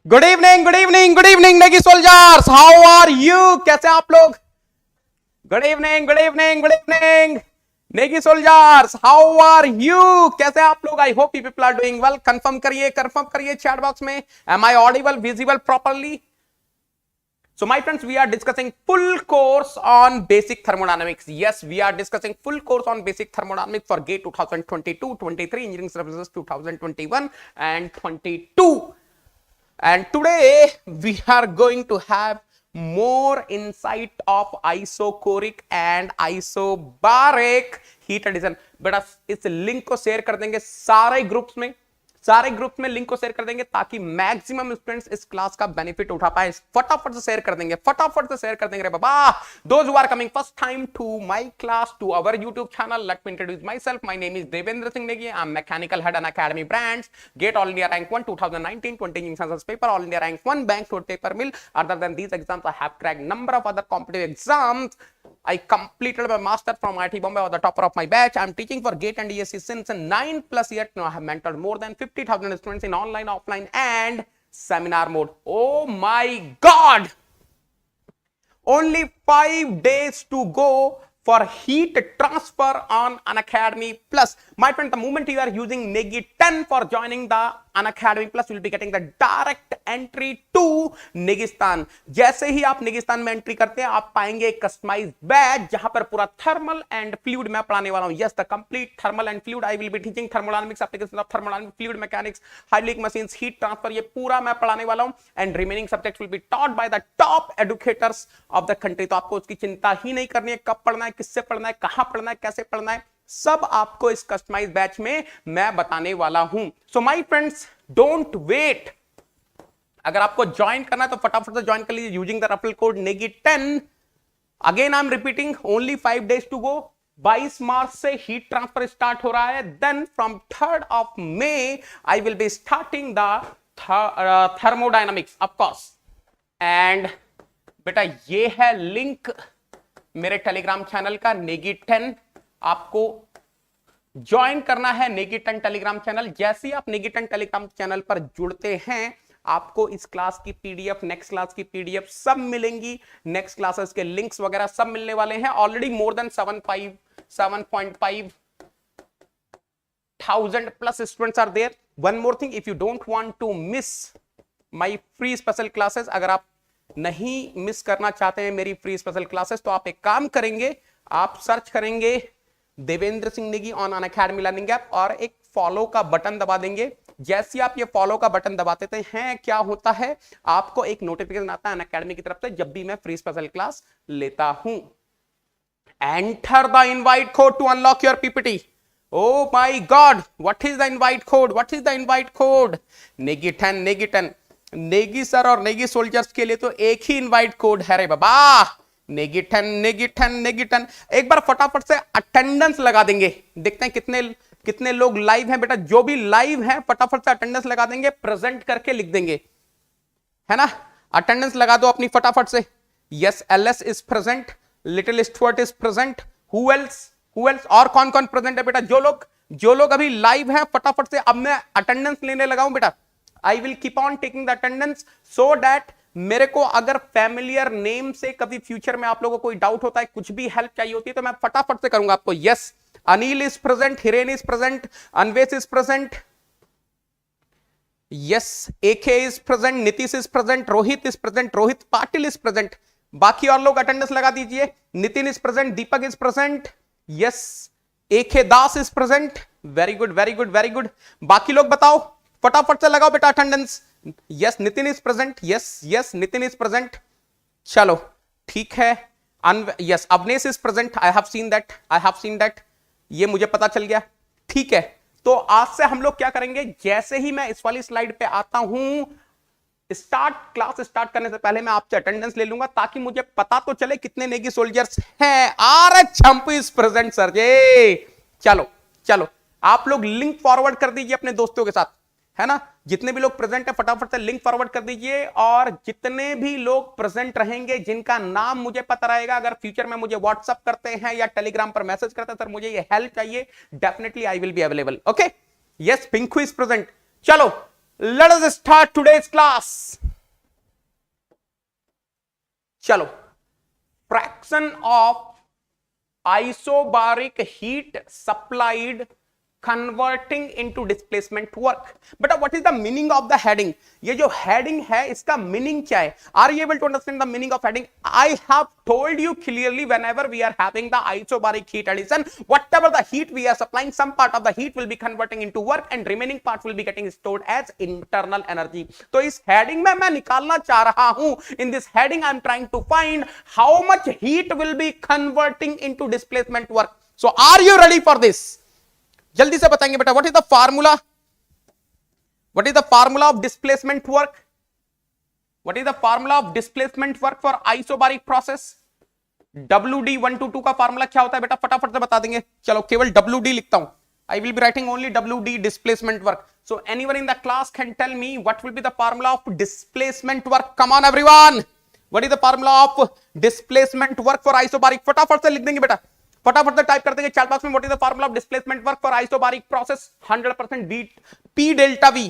Good evening, good evening, good evening Negi soldiers, how are you? कैसे आप लोग? Good evening, good evening, good evening Negi soldiers, how are you? कैसे आप लोग? I hope you people are doing well. Confirm करिए chat box में। Am I audible, visible properly? So my friends, we are discussing full course on basic thermodynamics. Yes, we are discussing full course on basic thermodynamics for GATE 2022, 23, Engineering Services 2021 and 22. And today we are going to have more insight of isochoric and isobaric heat addition. बेटा इस link को share कर देंगे सारे groups में link को share कर देंगे ताकि मैक्सिमम स्टूडेंट्स इस क्लास का बेनिफिट उठा पाए। फटाफट से शेयर कर देंगे रे बाबा। Those who are coming first time to my class, to our YouTube channel, let me introduce myself. My name is Devendra Singh Negi. I am mechanical head and academy brands, GATE all India rank 1 2019 20 English answers paper, all India rank 1 bank to paper mill. Other then these exams I have cracked number of other competitive exams. I completed my master from IIT Bombay, or the topper of my batch. I am teaching for GATE and ESC since 9+ years now. I have mentored more than 50,000 students in online, offline and seminar mode. Oh my God! Only 5 days to go for heat transfer on Unacademy Plus. My friend, the moment you are using Negi 10 for joining the Unacademy Plus, you will be getting the direct entry to Negistan. जैसे ही आप नेगिस्तान में entry करते हैं, आप पाएंगे एक customized batch जहां पर पूरा थर्मल एंड फ्लूइड मैं पढ़ाने वाला हूं। Yes, the complete thermal and fluid. I will be teaching thermodynamics, application of thermodynamics, fluid mechanics, hydraulic machines, heat transfer, ये पूरा मैं पढ़ाने वाला हूं। And remaining subjects will be taught by the top educators of the country. तो आपको उसकी चिंता ही नहीं करनी है, कब पढ़ना है, किससे पढ़ना है, कहां पढ़ना है, कैसे पढ़ना है, सब आपको इस कस्टमाइज्ड बैच में मैं बताने वाला हूं। So my friends, don't wait. अगर आपको ज्वाइन करना है तो फटाफट से ज्वाइन कर लीजिए using the referral code Negi 10। Again I am repeating, only 5 days to go. 22 March से हीट ट्रांसफर स्टार्ट हो रहा है। Then from 3rd of May I will be starting the thermodynamics of course. And बेटा ये है link मेरे Telegram channel का, नेगी 10। आपको ज्वाइन करना है नेगी 10 टेलीग्राम चैनल। जैसे ही आप नेगी 10 टेलीग्राम चैनल पर जुड़ते हैं, आपको इस क्लास की पीडीएफ, नेक्स्ट क्लास की पीडीएफ सब मिलेंगी। नेक्स्ट क्लासेस के लिंक्स वगैरह सब मिलने वाले हैं। Already more than 7.5 thousand plus students are there. One more thing, if you don't want to miss my free special classes, अगर आप नहीं मिस करना चाहते हैं मेरी फ्री स्पेशल क्लासेस, तो आप एक काम करेंगे, आप सर्च करेंगे Devendra Singh Negi on Unacademy learning app और एक फॉलो का बटन दबा देंगे। जैसे आप ये फॉलो का बटन दबाते हैं, क्या होता है, आपको एक नोटिफिकेशन आता है अनअकैडमी की तरफ से जब भी मैं फ्री स्पेशल क्लास लेता हूं। Enter the invite code to unlock your PPT. Oh my God, what is the invite code? What is the invite code? Negi 10, Negi 10। Negi sir और नेगी सोल्जर्स के लिए तो एक ही इनवाइट कोड है रे बाबा, नेगी 10, नेगी 10, नेगी 10। एक बार फटाफट से अटेंडेंस लगा देंगे, देखते हैं कितने लोग लाइव हैं। बेटा जो भी लाइव हैं फटाफट से अटेंडेंस लगा देंगे, प्रेजेंट करके लिख देंगे, है ना। अटेंडेंस लगा दो अपनी फटाफट से। Yes, LS is present, little Stuart is present, who else और कौन कौन प्रेजेंट है बेटा? जो लोग अभी लाइव हैं फटाफट से, अब मैं अटेंडेंस लेने लगा हूं बेटा। आई will keep on taking the attendance so that मेरे को अगर फैमिलियर नेम से कभी फ्यूचर में आप लोगों को कोई डाउट होता है, कुछ भी हेल्प चाहिए होती है, तो मैं फटाफट से करूंगा आपको। Yes, Anil is present, Hiren is present, Anvesh is present, yes, AK is present, Nitish is present, Rohit is present, Rohit Patil is present. बाकी और लोग अटेंडेंस लगा दीजिए। Nitin is present, Deepak is present, yes, AK Das is present, very good very good very good. बाकी लोग बताओ, फटाफट से लगाओ बेटा attendance. Yes, Nitin is present, yes yes, Nitin is present, चलो ठीक है। Yes, Avnesh is present, I have seen that, ये मुझे पता चल गया, ठीक है। तो आज से हम लोग क्या करेंगे, जैसे ही मैं इस वाली स्लाइड पे आता हूं, क्लास स्टार्ट करने से पहले मैं आपसे अटेंडेंस ले लूंगा ताकि मुझे पता तो चले कितने नेगी सोल्जर्स हैं। R Champu is present sir ji. चलो आप लोग लिंक फॉरवर्ड कर दीजिए अपने दोस्तों के साथ, है ना। जितने भी लोग प्रेजेंट है फटाफट से लिंक फॉरवर्ड कर दीजिए। और जितने भी लोग प्रेजेंट रहेंगे, जिनका नाम मुझे पता रहेगा, अगर फ्यूचर में मुझे व्हाट्सएप करते हैं या टेलीग्राम पर मैसेज करते हैं, सर मुझे ये हेल्प चाहिए, definitely I will be available. Okay, yes, Pinku is present. चलो Let us start today's class. चलो, fraction of isobaric heat supplied converting into displacement work. But what is the meaning of the heading? ये जो heading है इसका meaning क्या है? Are you able to understand the meaning of heading? I have told you clearly, whenever we are having the isobaric heat addition, whatever the heat we are supplying, some part of the heat will be converting into work and remaining part will be getting stored as internal energy. तो इस heading में मैं निकालना चाह रहा हूं, in this heading I am trying to find how much heat will be converting into displacement work. So are you ready for this? जल्दी से बताएंगे बेटा, what is the formula, what is the formula of displacement work, what is the formula of displacement work for isobaric process? WD122 का formula क्या होता है बेटा, फटाफट से बता देंगे। चलो केवल WD लिखता हूं, I will be writing only WD, displacement work. So anyone in the class can tell me what will be the formula of displacement work? Come on everyone, what is the formula of displacement work for isobaric? फटाफट से लिख देंगे बेटा, फटाफट से type कर देंगे chat box में, what is the formula of displacement work for isobaric process? 100% P delta V,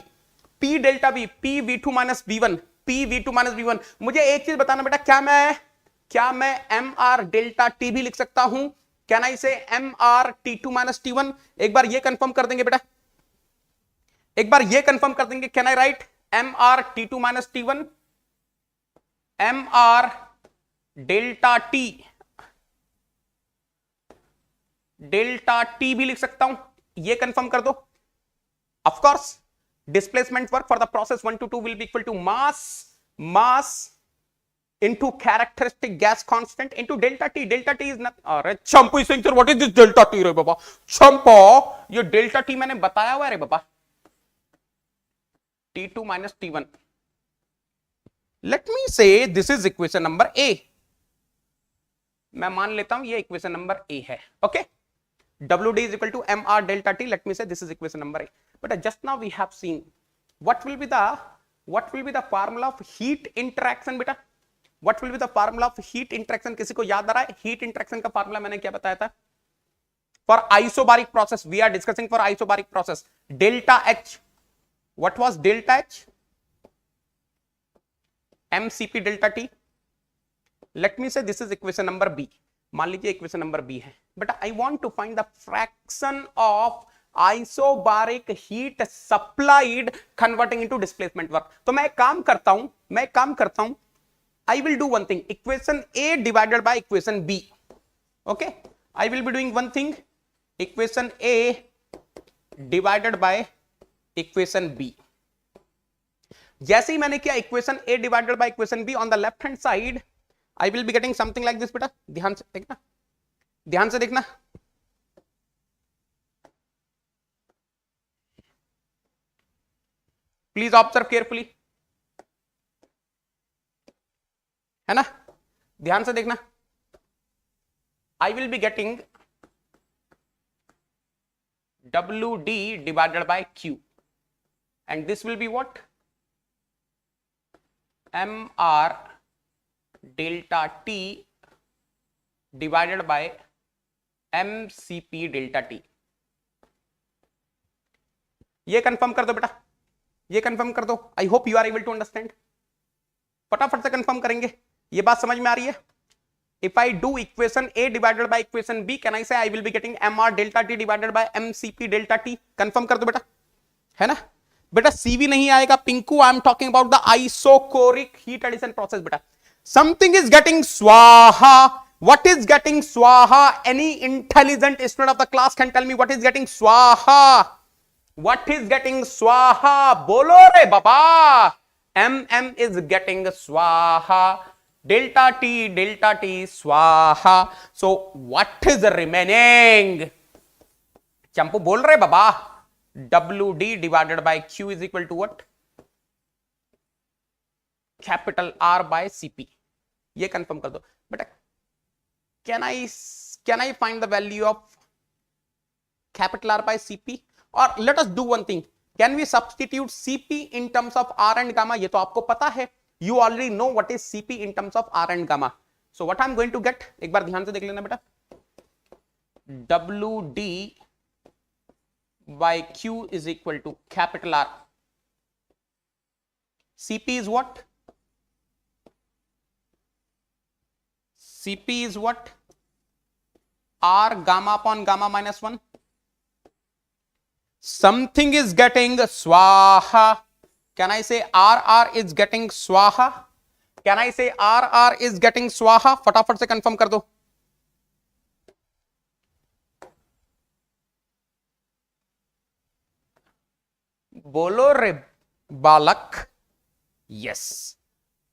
P delta V, P V2 minus V1, P V2 minus V1। मुझे एक चीज बताना बेटा, क्या मैं MR डेल्टा T भी लिख सकता हूं? कैन आई से MR T2 माइनस T1? एक बार ये कंफर्म कर देंगे बेटा, एक बार ये कंफर्म कर देंगे, can I write MR T2 minus T1, MR delta T, delta T भी लिख सकता हूं, ये कंफर्म कर दो। Of course displacement work for the process 1 to 2 will be equal to mass into characteristic gas constant into delta T. Delta T is nothing, अरे Champu Singh sir what is this delta T रे बाबा? चंपो, ये delta T मैंने बताया हुआ है रे बाबा, T2 minus T1। Late me से this is equation number A, मैं मान लेता हूं ये इक्वेशन नंबर ए है। Okay, WD is equal to MR delta T. Let me say this is equation number A. But just now we have seen what will be the formula of heat interaction बेटा? What will be the formula of heat interaction? किसी को याद आ रहा है heat interaction का formula मैंने क्या बताया था? For isobaric process, we are discussing for isobaric process. Delta H. What was delta H? MCP delta T. Let me say this is equation number B. मान लीजिए इक्वेशन नंबर बी है, but I want to find the fraction of isobaric heat supplied converting into displacement work. तो मैं एक काम करता हूं, I will do one thing, equation A divided by equation B. Okay, I will be doing one thing, equation A divided by equation B. जैसे ही मैंने किया equation A divided by equation B, on the left hand side I will be getting something like this बेटा, ध्यान से देखना, please observe carefully, है ना, ध्यान से देखना। I will be getting WD divided by Q and this will be what? MR delta T divided by MCP delta T. ये कंफर्म कर दो बेटा, ये कंफर्म कर दो। I hope you are able to understand, फटाफट से कंफर्म करेंगे। ये बात समझ में आ रही है? If I do equation A divided by equation B, can I say I will be getting MR delta T divided by MCP delta T. Confirm कर दो बेटा, है ना बेटा? CV नहीं आएगा Pinku, I am talking about the isochoric heat addition process बेटा। Something is getting swaha. What is getting swaha? Any intelligent student of the class can tell me what is getting swaha? What is getting swaha? Bolo re baba. MM is getting swaha. Delta T swaha. So what is remaining? Champu bol rahe baba. WD divided by Q is equal to what? Capital R by CP. ये confirm कर दो बेटा। Can I find the value of capital R by CP? और let us do one thing, can we substitute CP in terms of R and gamma? ये तो आपको पता है, you already know what is CP in terms of R and gamma. So what I am going to get, एक बार ध्यान से देख लेना बेटा, WD by Q is equal to capital R Cp is what? Cp is what? R gamma upon gamma minus 1. Something is getting swaha. Can I say RR is getting swaha? Can I say RR is getting swaha? फटाफट से confirm कर दो. बोलो रे बालक. Yes.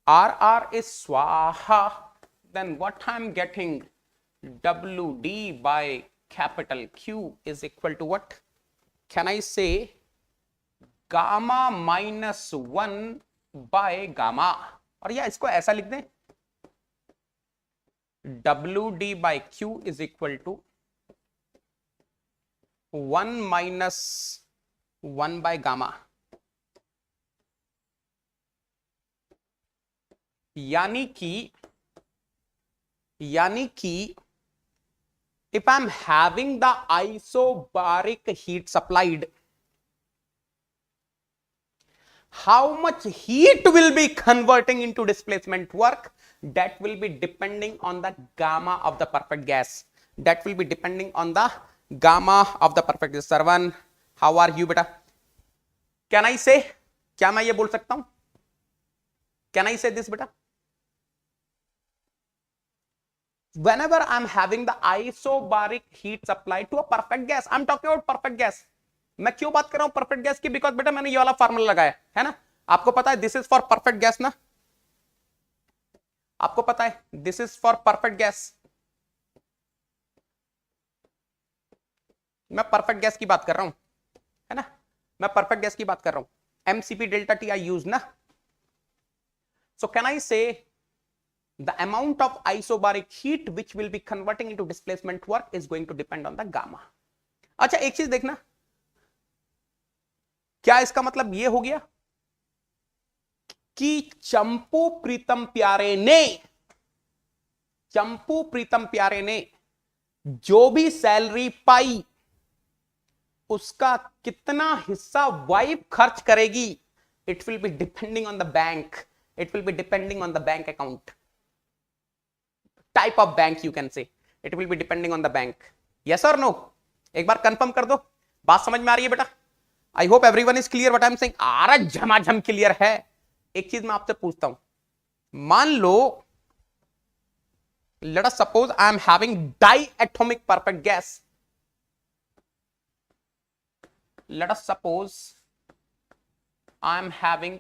RR is swaha. Then what I'm getting? WD by capital Q is equal to what? Can I say gamma minus 1 by gamma? और या इसको ऐसा लिख दें, WD by Q is equal to 1 minus 1 by gamma. यानी कि if I'm having the isobaric heat supplied, how much heat will be converting into displacement work? That will be depending on the gamma of the perfect gas. That will be depending on the gamma of the perfect gas. Sarvan, how are you beta? Can I say? क्या मैं ये बोल सकता हूं? Can I say this beta? Whenever I'm having the isobaric heat supply to a perfect gas, I'm talking about perfect gas. मैं क्यों बात कर रहा हूं परफेक्ट गैस की? बिकॉज बेटा मैंने ये वाला फार्मूला लगाया है ना. आपको पता है this is for perfect gas ना. आपको पता है this is for perfect gas. मैं परफेक्ट गैस की बात कर रहा हूं है ना. मैं परफेक्ट गैस की बात कर रहा हूं. MCP delta T I use ना. सो कैन आई से the amount of isobaric heat which will be converting into displacement work is going to depend on the gamma. अच्छा एक चीज देखना, क्या इसका मतलब ये हो गया कि चंपू प्रीतम प्यारे ने जो भी सैलरी पाई उसका कितना हिस्सा वाइफ खर्च करेगी? It will be depending on the bank. It will be depending on the bank account. Type of bank you can say. It will be depending on the bank. Yes और no? एक बार confirm कर दो. बात समझ में आ रही है बेटा? I hope everyone is clear what I am saying. आरा झमाझम क्लियर है. एक चीज मैं आपसे पूछता हूं, मान लो let us suppose I am having diatomic perfect gas. Let us suppose I am having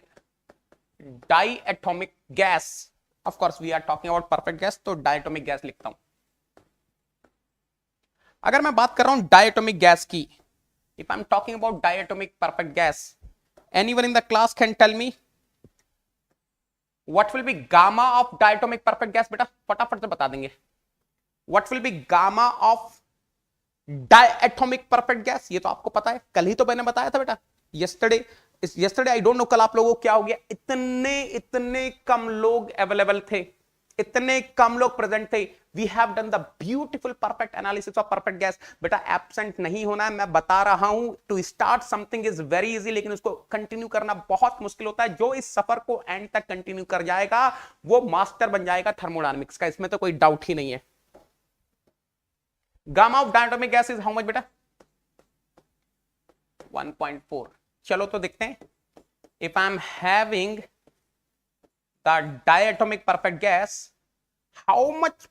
diatomic gas. Of course we are talking about perfect gas, तो डाइएटॉमिक गैस लिखता हूं. अगर मैं बात कर रहा हूं डाइएटॉमिक गैस की, if I'm talking about diatomic perfect gas, anyone in the class can tell me what will be gamma of diatomic perfect gas? बेटा फटाफट से बता देंगे. What will be gamma of diatomic perfect gas? ये तो आपको पता है, कल ही तो मैंने बताया था बेटा. yesterday I don't know कल आप लोगों को क्या हो गया. इतने कम लोग अवेलेबल थे, इतने कम लोग प्रेजेंट थे. We have done the beautiful perfect analysis of perfect gas. बेटा एब्सेंट नहीं होना है, मैं बता रहा हूं. To start something is very easy, लेकिन उसको कंटिन्यू करना बहुत मुश्किल होता है. जो इस सफर को एंड तक कंटिन्यू कर जाएगा वो मास्टर बन जाएगा थर्मोडायनामिक्स का. इसमें तो कोई डाउट ही नहीं है. Gamma of diatomic gas is how much बेटा? 1.4. चलो तो देखते हैं. If I am having the diatomic perfect gas, how much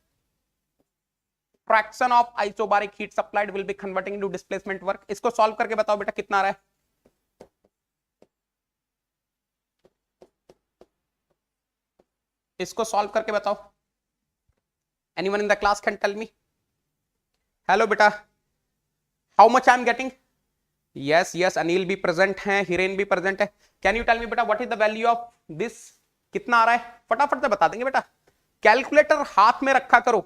fraction of isobaric heat supplied will be converting into displacement work? इसको सॉल्व करके बताओ बेटा कितना आ रहा है. इसको सॉल्व करके बताओ. anyone in the class can tell me? hello बेटा, how much I am getting? yes Anil भी प्रेजेंट है, हिरेन भी प्रेजेंट है. can you tell me बेटा what is the value of this? कितना आ रहा है? फटाफट से बता देंगे बेटा. कैलकुलेटर हाथ में रखा करो.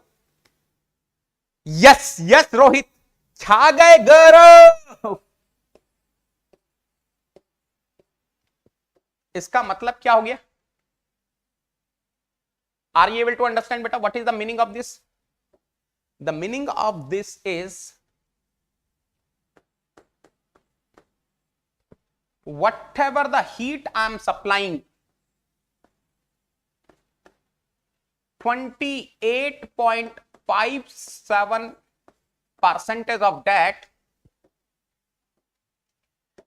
यस रोहित, छा गए गौरव. इसका मतलब क्या हो गया? Are you able to understand बेटा what is the meaning of this? The meaning of this is whatever the heat I am supplying, 28.57% of that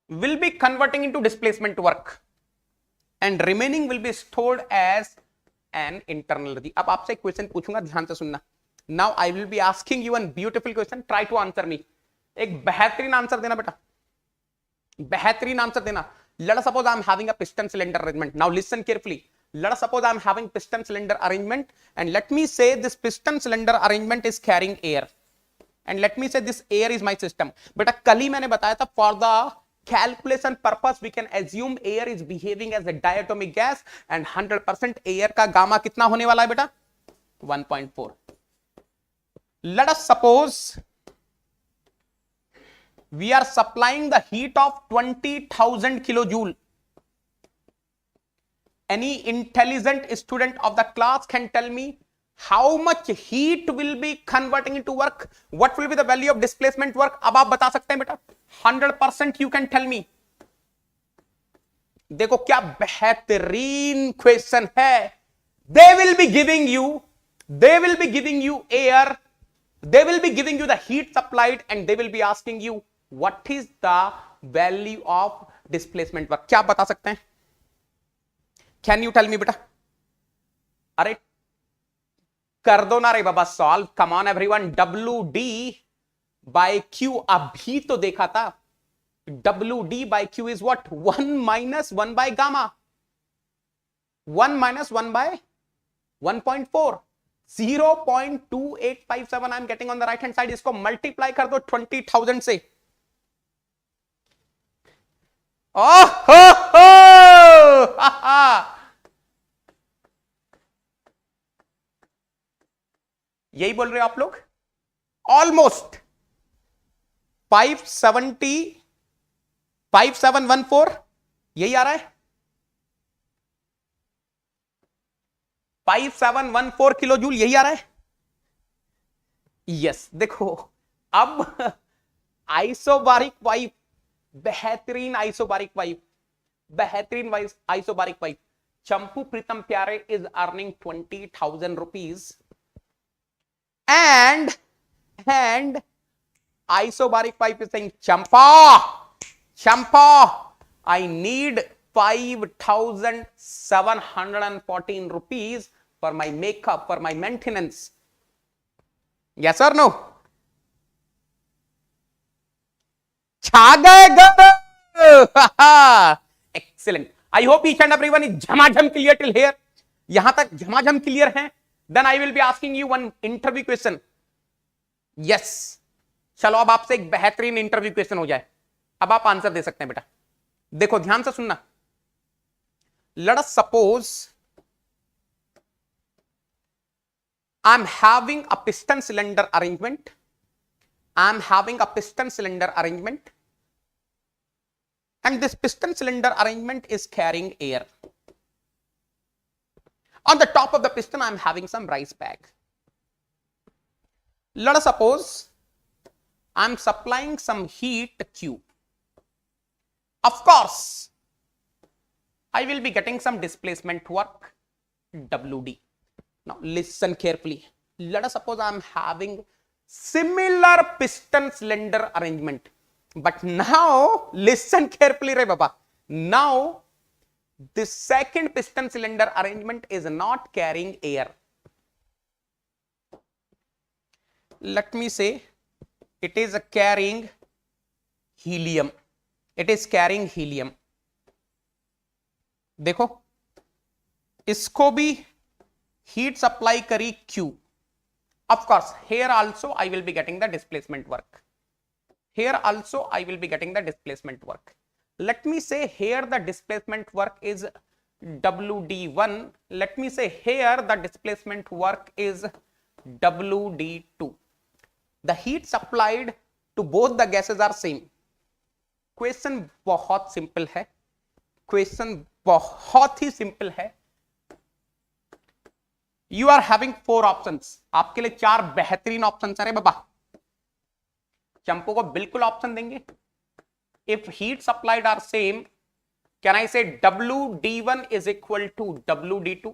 will be converting into displacement work and remaining will be stored as an internal energy. अब आपसे एक question पूछूंगा, ध्यान से सुनना. Now I will be asking you one beautiful question. Try to answer me. एक बेहतरीन answer देना बेटा, बेहतरीन आंसर देना. Let us suppose I am having a piston cylinder arrangement. Now listen carefully. Let us suppose I am having piston cylinder arrangement and let me say this piston cylinder arrangement is carrying air and let me say this air is my system. बेटा कल ही मैंने बताया था for the calculation purpose we can assume air is behaving as a diatomic gas and 100% air का gamma कितना होने वाला है बेटा 1.4. Let us suppose we are supplying the heat of 20,000 kilojoule. Any intelligent student of the class can tell me how much heat will be converting into work. What will be the value of displacement work? अब आप बता सकते हैं बेटा 100% you can tell me. देखो क्या बेहतरीन question है. They will be giving you air, they will be giving you the heat supplied and they will be asking you what is the value of displacement work. क्या आप बता सकते हैं? Can you tell me बेटा? अरे कर दो ना रे बाबा solve. Come on everyone. WD by Q अभी तो देखा था. WD by Q is what? 1 minus 1 by gamma. 1 minus 1 by 1.4. 0.2857 I'm getting on the right hand side. इसको मल्टीप्लाई कर दो 20,000 से. यही बोल रहे हो आप लोग. ऑलमोस्ट 5714 यही आ रहा है. 5714 किलो जूल यही आ रहा है. यस देखो अब आइसोबारिक पाइप, बेहतरीन आइसोबारिक पाइप, बेहतरीन आइसोबारिक पाइप. चंपू प्रीतम प्यारे is earning 20,000 rupees and isobaric pipe is saying champa I need 5,714 rupees for my makeup, for my maintenance. Yes or no? छा गए. Excellent. I hope each and everyone is झमाझम clear till here. यहां तक झमाझम clear है. Then I will be asking you one interview question. Yes. चलो अब आपसे एक बेहतरीन इंटरव्यू क्वेश्चन हो जाए. अब आप आंसर दे सकते हैं बेटा. देखो ध्यान से सुनना. Let us suppose I'm having a piston cylinder arrangement. I'm having a piston cylinder arrangement. And this piston cylinder arrangement is carrying air. On the top of the piston, I'm having some rice bag. Let us suppose I'm supplying some heat Q. Of course, I will be getting some displacement work WD. Now listen carefully. Let us suppose I'm having similar piston cylinder arrangement. But now listen carefully, Ray Baba. Now the second piston cylinder arrangement is not carrying air. Let me say it is carrying helium. It is carrying helium. देखो इसको भी heat supply करी Q. Of course, here also I will be getting the displacement work. Here also I will be getting the displacement work. Let me say here the displacement work is WD1. Let me say here the displacement work is WD2. The heat supplied to both the gases are same. Question बहुत simple है. Question बहुत ही simple है. You are having 4 options. आपके लिए 4 बेहतरीन options हैं बाबा. चंपू को बिल्कुल ऑप्शन देंगे. If heat supplied are same, can I say WD1 is equal to WD2?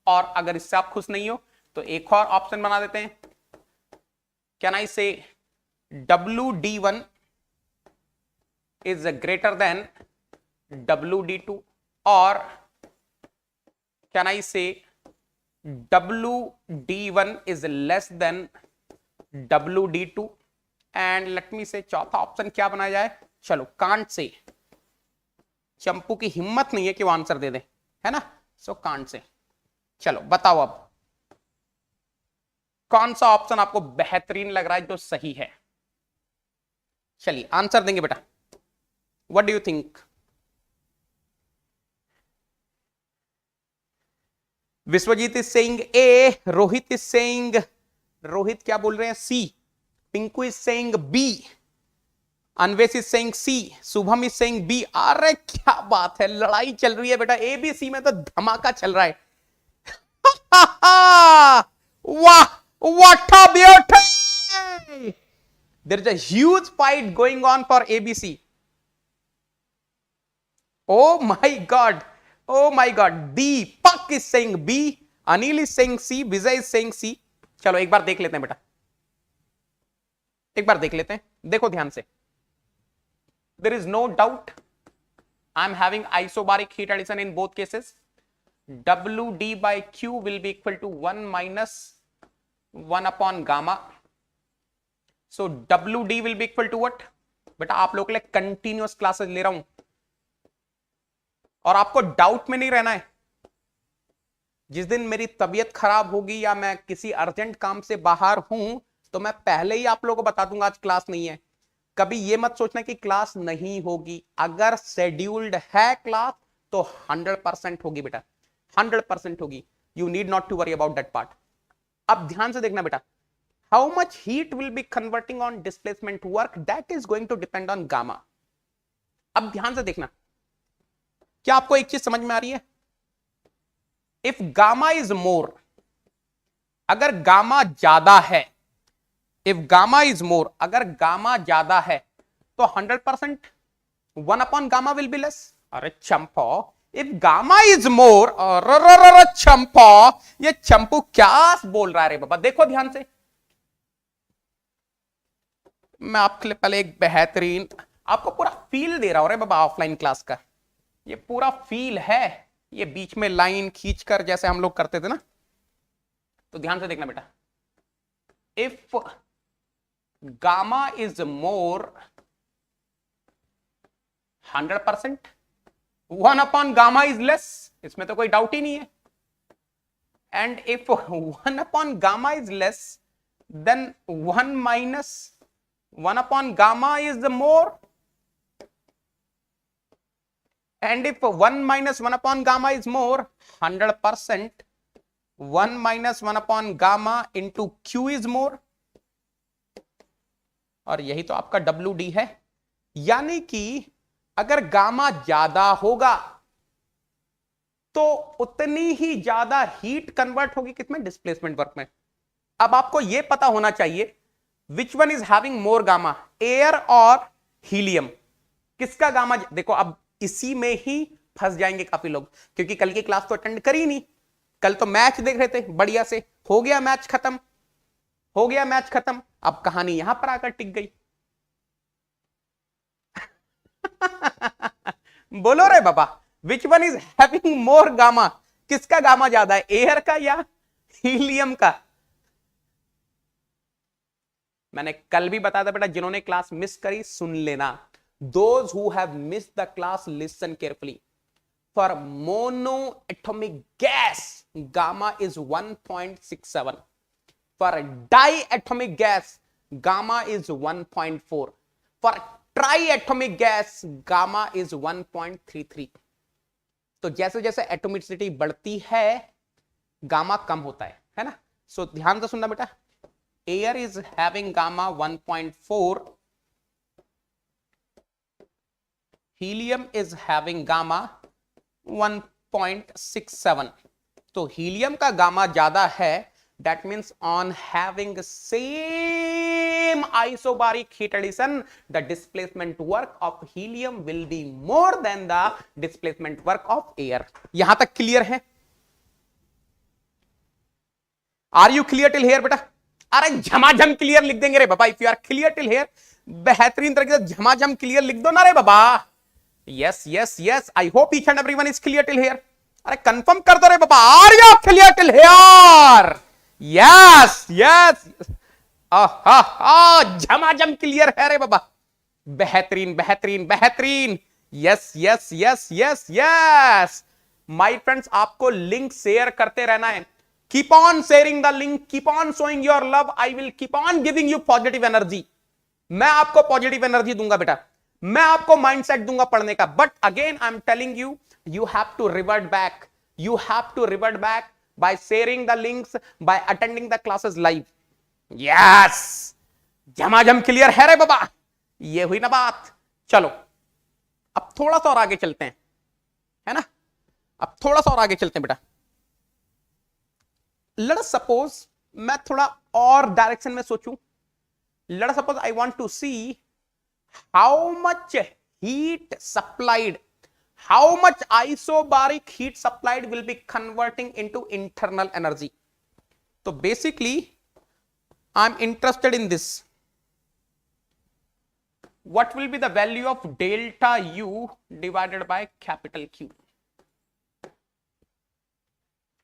और अगर इससे आप खुश नहीं हो तो एक और ऑप्शन बना देते हैं, कैन आई से WD1 is greater than WD2, or can I say WD1 is less than WD2, and let me say चौथा ऑप्शन क्या बनाया जाए, चलो कांट से, चंपू की हिम्मत नहीं है कि वो आंसर दे दे, है ना, सो कांट से। चलो बताओ अब कौन सा ऑप्शन आपको बेहतरीन लग रहा है जो सही है, चलिए आंसर देंगे बेटा, what do you think? Vishwajeet is saying A, Rohit is saying, Rohit क्या बोल रहे हैं, C, Pinku is saying B, Anvesh is saying C, Shubham is saying B. अरे क्या बात है, लड़ाई चल रही है बेटा, ए बी सी में तो धमाका चल रहा है। वाह, what a beauty, there is a huge fight going on for ABC. Oh my God, oh my God, Deepak is saying B, Anil is saying C, Vijay is saying C। चलो एक बार देख लेते हैं बेटा, एक बार देख लेते हैं, देखो ध्यान से। There is no doubt I am having isobaric heat addition in both cases. WD by Q will be equal to 1 minus 1 upon gamma. So WD will be equal to what? बेटा आप लोग के लिए कंटिन्यूअस क्लासेस ले रहा हूं और आपको डाउट में नहीं रहना है। जिस दिन मेरी तबीयत खराब होगी या मैं किसी अर्जेंट काम से बाहर हूं तो मैं पहले ही आप लोगों को बता दूंगा आज क्लास नहीं है। कभी ये मत सोचना कि क्लास नहीं होगी, अगर शेड्यूल्ड है क्लास तो 100% होगी बेटा, 100% होगी। You need not to worry about that part. अब ध्यान से देखना बेटा, how much heat will be converting on displacement work, that is going to depend on gamma. अब ध्यान से देखना, क्या आपको एक चीज समझ में आ रही है? इफ गामा इज मोर, अगर गामा ज्यादा है, इफ गामा इज मोर, अगर गामा ज्यादा है तो 100% 1 upon gamma will be less. अरे चंपो, इफ गामा इज मोर, चंपो, ये चंपू क्या बोल रहा है रे बाबा? देखो ध्यान से, मैं आपके लिए पहले एक बेहतरीन आपको पूरा फील दे रहा हूं रे बाबा ऑफलाइन क्लास का। ये पूरा फील है, ये बीच में लाइन खींचकर जैसे हम लोग करते थे ना। तो ध्यान से देखना बेटा, if gamma is more 100%, 1 upon gamma is less, इसमें तो कोई डाउट ही नहीं है। And if 1 upon gamma is less, then 1 minus 1 upon gamma is the more. And if 1 minus 1 upon gamma is more, 100% 1 minus 1 upon gamma into Q is more। और यही तो आपका WD है, यानी कि अगर गामा ज्यादा होगा तो उतनी ही ज्यादा हीट कन्वर्ट होगी किसमें? डिस्प्लेसमेंट वर्क में। अब आपको यह पता होना चाहिए विच one is having more gamma, air और हीलियम। किसका गामा? देखो अब इसी में ही फंस जाएंगे काफी लोग, क्योंकि कल की क्लास तो अटेंड करी नहीं। कल तो मैच देख रहे थे बढ़िया से, हो गया मैच खत्म, हो गया मैच खत्म, अब कहानी यहां पर आकर टिक गई। बोलो रे बाबा, which one is having more gamma? किसका गामा ज्यादा है, एयर का या हीलियम का? मैंने कल भी बताया था बेटा, जिन्होंने क्लास मिस करी सुन लेना। Those who have missed the class, listen carefully. For monoatomic gas, gamma is 1.67. For diatomic gas, gamma is 1.4. For triatomic gas, gamma is 1.33. तो जैसे जैसे एटोमिसिटी बढ़ती है गामा कम होता है ना? सो ध्यान से सुनना बेटा, air is having gamma 1.4, helium is having gamma 1.67। तो हीलियम का गामा ज्यादा है, that means on having same isobaric heat addition, the displacement work of helium will be more than the displacement work of air. यहां तक clear है? Are you clear till here बेटा? अरे झमाझम क्लियर लिख देंगे रे बाबा। If you are clear till here, बेहतरीन तरीके से झमाझम क्लियर लिख दो ना रे बाबा। Yes yes yes, I hope each and everyone is clear till here. अरे कंफर्म कर दो रे बाबा, are you clear till here? Yes yes, झमाझम क्लियर है रे बाबा। बेहतरीन बेहतरीन बेहतरीन। Yes yes yes yes yes my friends, आपको लिंक शेयर करते रहना है। Keep on sharing the link, keep on showing your love, I will keep on giving you positive energy. मैं आपको पॉजिटिव एनर्जी दूंगा बेटा, मैं आपको माइंडसेट दूंगा पढ़ने का। But again I am telling you, you have to revert back, you have to revert back by sharing the links, by attending the classes live. yes, झमाझम क्लियर है रे बाबा, ये हुई ना बात। चलो अब थोड़ा सा और आगे चलते हैं, है ना? अब थोड़ा सा और आगे चलते हैं बेटा। लेट अस सपोज, मैं थोड़ा और डायरेक्शन में सोचूं। Let us suppose I want to see how much heat supplied, how much isobaric heat supplied will be converting into internal energy. So basically I'm interested in this. What will be the value of delta U divided by capital Q?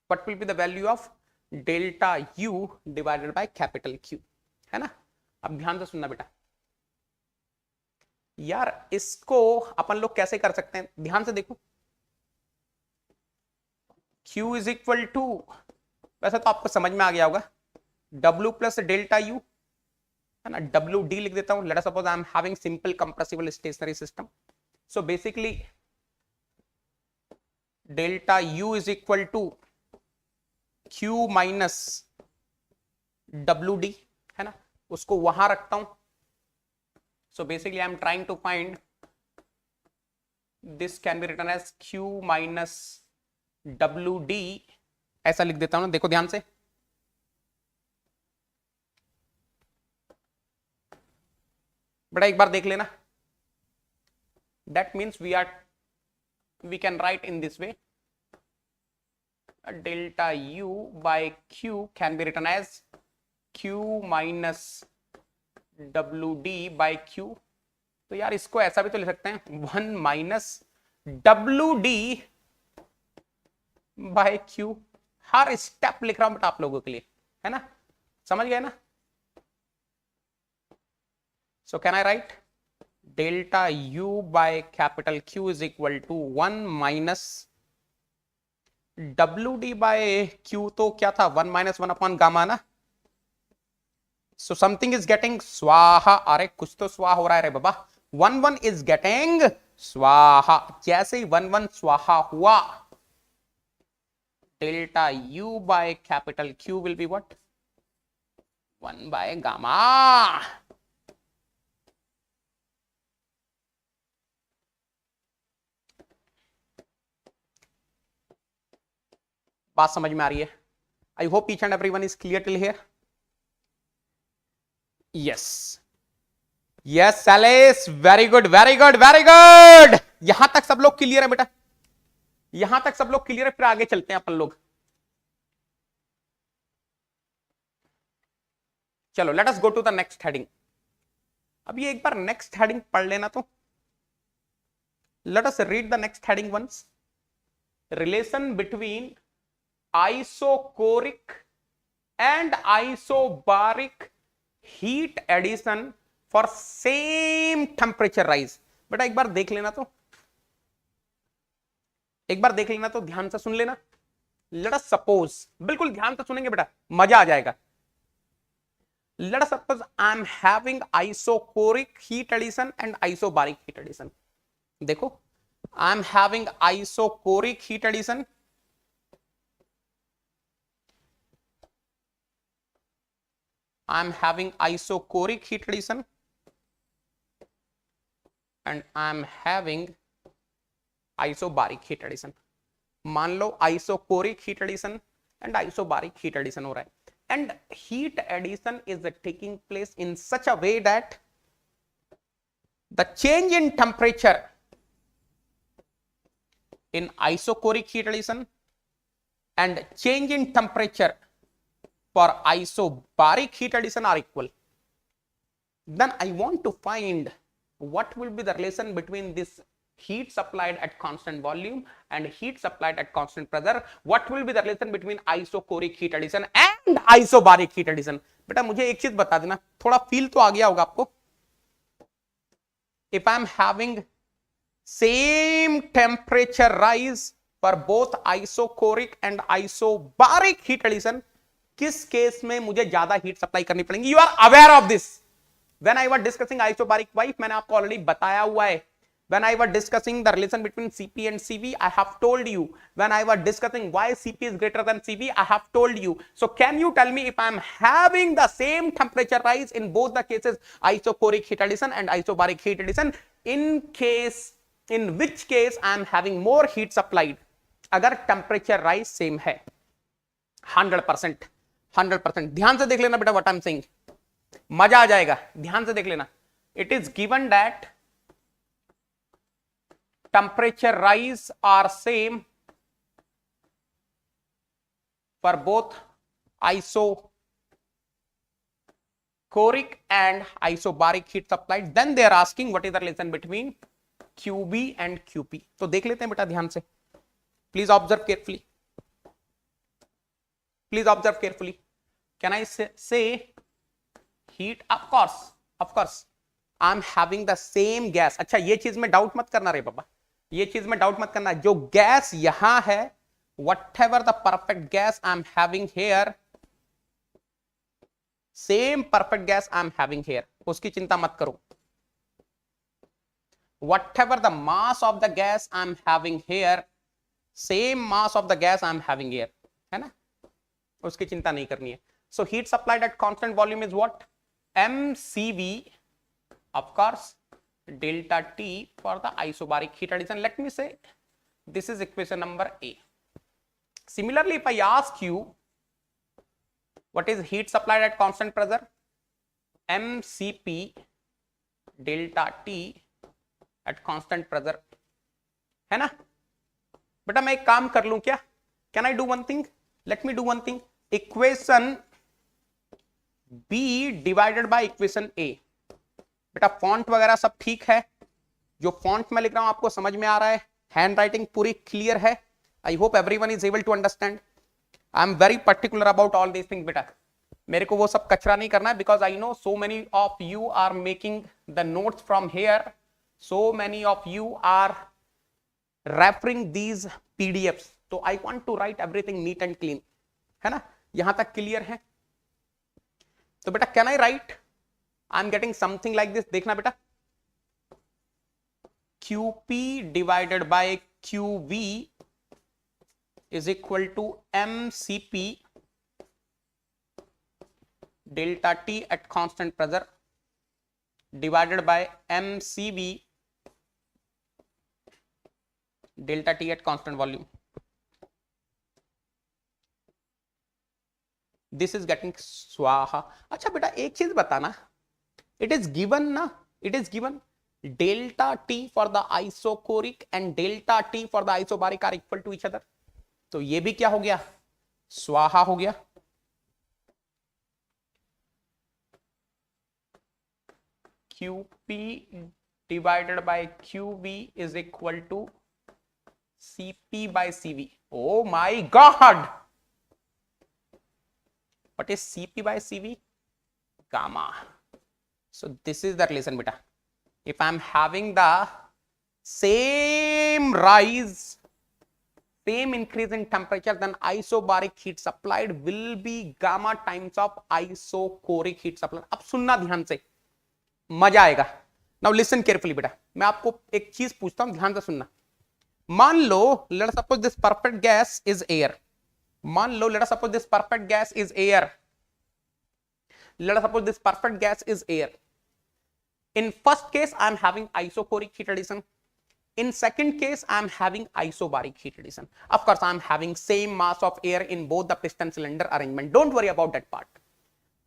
What will be the value of delta U divided by capital Q? है ना? अब ध्यान से सुनना बेटा यार, इसको अपन लोग कैसे कर सकते हैं, ध्यान से देखो। Q इज इक्वल टू, वैसे तो आपको समझ में आ गया होगा, W प्लस डेल्टा U, है ना? WD लिख देता हूं। Let us suppose I am having simple compressible stationary system. So basically delta U is equal to Q minus WD, है ना? उसको वहां रखता हूं। So basically I am trying to find, this can be written as Q minus WD, ऐसा लिख देता हूं ना, देखो ध्यान से। बेटा एक बार देख लेना, that means we can write in this way, delta U by Q can be written as Q minus WD by Q। तो यार इसको ऐसा भी तो लिख सकते हैं, 1 minus WD by Q। Her step लिख रहा हूं बेटा आप लोगों के लिए, है ना? समझ गए ना? So can I write delta U by capital Q is equal to 1 minus WD by Q, तो क्या था, 1 माइनस 1 अपॉन गामा ना। So something is getting स्वाहा, अरे कुछ तो स्वाहा हो रहा है रे बाबा। 1 is getting स्वाहा, जैसे ही 1 स्वाहा हुआ, delta U by capital Q will be what? 1 by gamma। बात समझ में आ रही है? I hope each and everyone is clear till here. Yes yes Shailesh, very good very good very good. यहां तक सब लोग क्लियर है बेटा, यहां तक सब लोग क्लियर है। फिर आगे चलते हैं अपन लोग। चलो let us go to the next heading. अब ये एक बार नेक्स्ट हेडिंग पढ़ लेना, तो let us read the next heading once. Relation between isochoric and isobaric heat addition for same temperature rise. बेटा एक बार देख लेना, तो एक बार देख लेना, तो ध्यान से सुन लेना। लेट अस सपोज, बिल्कुल ध्यान से सुनेंगे बेटा, मजा आ जाएगा। Let us suppose I am having isochoric heat addition and isobaric heat addition. देखो I am having isochoric heat addition I'm having isochoric heat addition and I'm having isobaric heat addition। मान लो isochoric heat addition and isobaric heat addition हो रहा है, and heat addition is taking place in such a way that the change in temperature in isochoric heat addition and change in temperature for isobaric heat addition are equal, then I want to find what will be the relation between this heat supplied at constant volume and heat supplied at constant pressure. What will be the relation between isochoric heat addition and isobaric heat addition? बेटा मुझे एक चीज बता देना, थोड़ा feel तो आ गया होगा आपको. If I'm having same temperature rise for both isochoric and isobaric heat addition, किस केस में मुझे ज्यादा हीट सप्लाई करनी पड़ेगी? You are aware of this. When I was discussing isobaric pipe, मैंने आपको ऑलरेडी बताया हुआ है. When I was discussing the relation between Cp and Cv, I have told you. When I was discussing why Cp is greater than Cv, I have told you. So can you tell me, if I am having the same temperature rise in both the cases, isochoric heat addition and isobaric heat addition, in which case I am having more heat supplied? अगर temperature rise same है 100%, 100%. ध्यान से देख लेना बेटा what I am saying. मजा आ जाएगा, ध्यान से देख लेना. It is given that temperature rise are same for both isochoric and isobaric heat supplied. Then they are asking what is the relation between QB and QP. तो देख लेते हैं बेटा ध्यान से. Please observe carefully. Please observe carefully. Can I say heat? Of course. I'm having the same gas. अच्छा ये चीज में डाउट मत करना रे बाबा, ये चीज में डाउट मत करना. जो गैस यहां है, whatever the perfect gas I'm having here, same perfect gas I'm having here, उसकी चिंता मत करो. Whatever the mass of the gas I'm having here, same mass of the gas I'm having here, है ना, उसकी चिंता नहीं करनी है. So heat supplied at constant volume is what? mCv, of course, delta T for the isobaric heat addition. Let me say this is equation number A. Similarly, if I ask you what is heat supplied at constant pressure, mCp delta T at constant pressure, है ना बेटा. मैं एक काम कर लूं क्या? Can I do one thing? Let me do one thing. Equation B divided by equation A. बेटा फॉन्ट वगैरह सब ठीक है, जो फॉन्ट में लिख रहा हूं आपको समझ में आ रहा है, हैंड राइटिंग पूरी क्लियर है. I hope everyone is able to understand. I am very particular about all these things बेटा. मेरे को वो सब कचरा नहीं करना है, because I know so many of you are making the notes from here, so many of you are referring these PDFs. तो I want to write everything neat and clean, है ना. यहां तक क्लियर है? तो बेटा can I write, I am getting something like this. देखना बेटा, QP divided by QV is equal to mCp delta T at constant pressure divided by mCv delta T at constant volume. This is getting स्वाहा. अच्छा बेटा एक चीज बताना, it is given ना, it is given delta T for the isochoric and delta T for the isobaric are equal to each other. तो ये भी क्या हो गया? स्वाहा हो गया. QP divided by QV is equal to CP by CV. Oh my God! What is CP by CV? Gamma. So this is the relation beta. If I am having the same rise, same increase in temperature, then isobaric heat supplied will be gamma times of isochoric heat supplied. अब सुनना ध्यान से, मजा आएगा. Now listen carefully बेटा. मैं आपको एक चीज पूछता हूं, ध्यान से सुनना. मान लो, let us suppose this perfect gas is air. मान लो, let us suppose this perfect gas is air. Let us suppose this perfect gas is air. In first case, I am having isochoric heat addition. In second case, I am having isobaric heat addition. Of course, I am having same mass of air in both the piston cylinder arrangement. Don't worry about that part.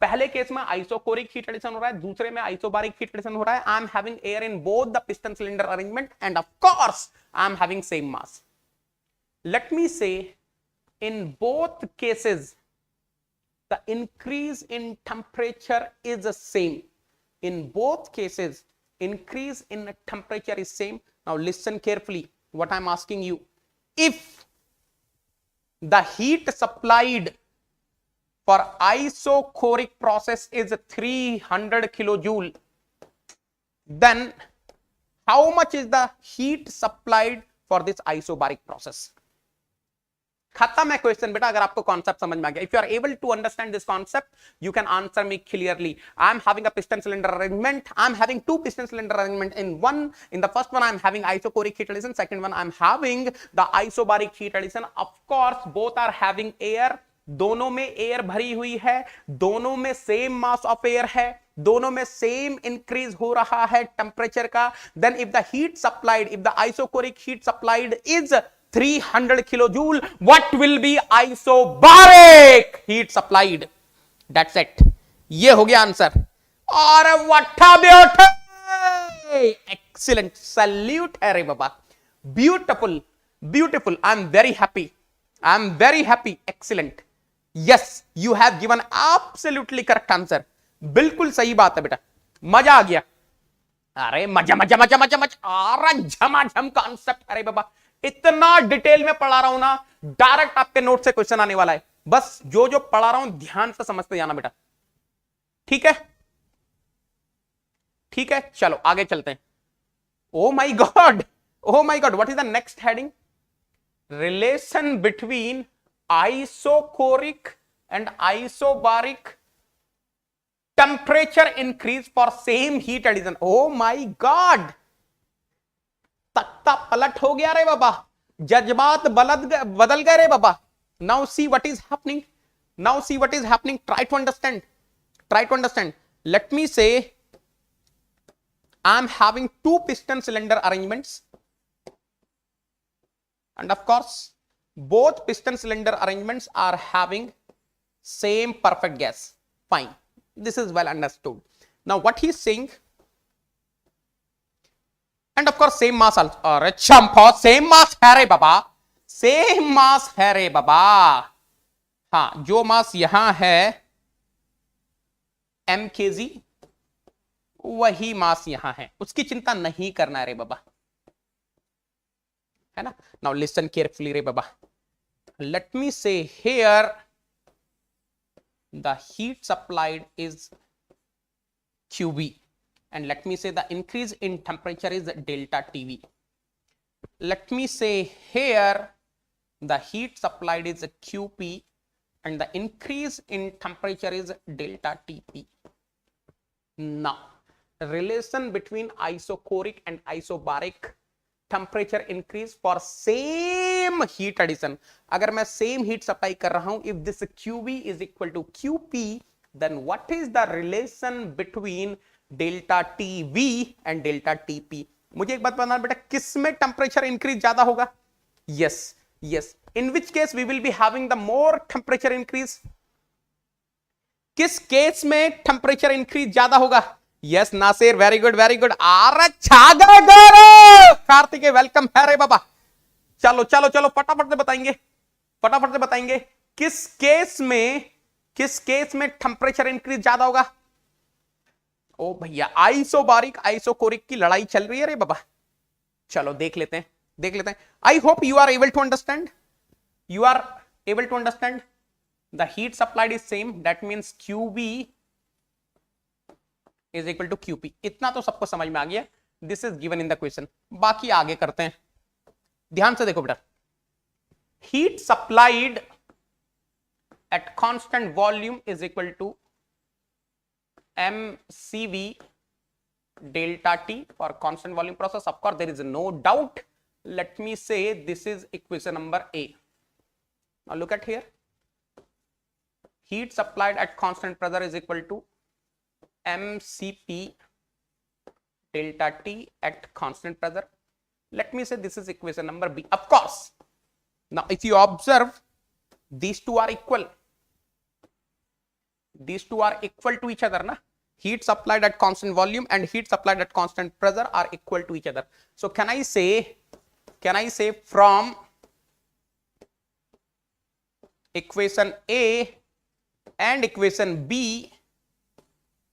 पहले case में isochoric heat addition हो रहा है, दूसरे में isobaric heat addition हो रहा है. I am having air in both the piston cylinder arrangement, and of course, I am having same mass. Let me say, in both cases, the increase in temperature is the same. In both cases, increase in temperature is same. Now listen carefully what I'm asking you. If the heat supplied for isochoric process is 300 kilojoule, then how much is the heat supplied for this isobaric process? खत्म है question बेटा, अगर आपको concept समझ में आ गया. If you are able to understand this concept, you can answer me clearly. I am having a piston cylinder arrangement. I am having two piston cylinder arrangement in one. In the first one I am having isochoric heat addition, second one I am having the isobaric heat addition. Of course both are having air. दोनों में air भरी हुई है, दोनों में same mass of air है, दोनों में सेम इंक्रीज हो रहा है टेम्परेचर का. Then if the heat supplied, if the isochoric heat supplied is 300 kilojoule, what will be isobaric heat supplied? That's it. ये हो गया आंसर. और वट्ठा ब्यूटी, excellent, salute है रे बाबा. Beautiful, beautiful. I'm very happy. I'm very happy. Excellent. Yes, you have given absolutely correct answer. बिल्कुल सही बात है बेटा, मजा आ गया. अरे मजा मजा मजा मजा मजा, अरे झमाझम कॉन्सेप्ट. अरे बाबा इतना डिटेल में पढ़ा रहा हूं ना, डायरेक्ट आपके नोट से क्वेश्चन आने वाला है. बस जो जो पढ़ा रहा हूं ध्यान से समझते जाना बेटा. ठीक है, ठीक है, चलो आगे चलते हैं. Oh my God, oh my God, what is the next heading? Relation between isochoric and isobaric temperature increase for same heat addition. Oh my God, तख्ता पलट हो गया रे बाबा, जज्बात बदल गए रे बाबा. Now see what is happening, now see what is happening. Try to understand, try to understand. Let me say I am having two piston cylinder arrangements and of course both piston cylinder arrangements are having same perfect gas. Fine, this is well understood. Now what he is saying, and of course same mass also. अरे चंपा, same mass है रे बाबा, same mass है रे बाबा. हाँ, जो मास यहां है mkg, वही मास यहां है, उसकी चिंता नहीं करना है रे बाबा, है ना. नाउ लिसन केयरफुली रे बाबा. लेट मी से here the heat supplied is QB and let me say the increase in temperature is delta TV. Let me say here the heat supplied is QP and the increase in temperature is delta TP. Now relation between isochoric and isobaric temperature increase for same heat addition. अगर मैं same heat supply कर रहा हूं, if this QB is equal to QP, then what is the relation between delta TV and delta TP? मुझे एक बात बताना बेटा, किस में टेम्परेचर इंक्रीज ज्यादा होगा? Yes yes, in which case we will be having the more temperature increase? किस केस में टेम्परेचर इंक्रीज ज्यादा होगा? Yes Nasir, very good very good. अरे छागा गौरव, कार्तिक वेलकम है रे बाबा. चलो चलो चलो फटाफट से बताएंगे, फटाफट से बताएंगे किस केस में टेम्परेचर इंक्रीज ज्यादा होगा. ओ भैया, आइसोबारिक आइसोकोरिक की लड़ाई चल रही है रे बाबा. चलो देख लेते हैं, देख लेते हैं. I hope you are able to understand, you are able to understand. The heat supplied is same, that means QB is equal to QP. इतना तो सबको समझ में आ गया. This is given in the question. बाकी आगे करते हैं, ध्यान से देखो बेटा. Heat supplied at constant volume is equal to mCV delta T for constant volume process. Of course there is no doubt. Let me say this is equation number A. Now look at here. Heat supplied at constant pressure is equal to mCp delta T at constant pressure. Let me say this is equation number B. Of course, now if you observe, these two are equal. These two are equal to each other, na? Heat supplied at constant volume and heat supplied at constant pressure are equal to each other. So can I say from equation A, and equation B,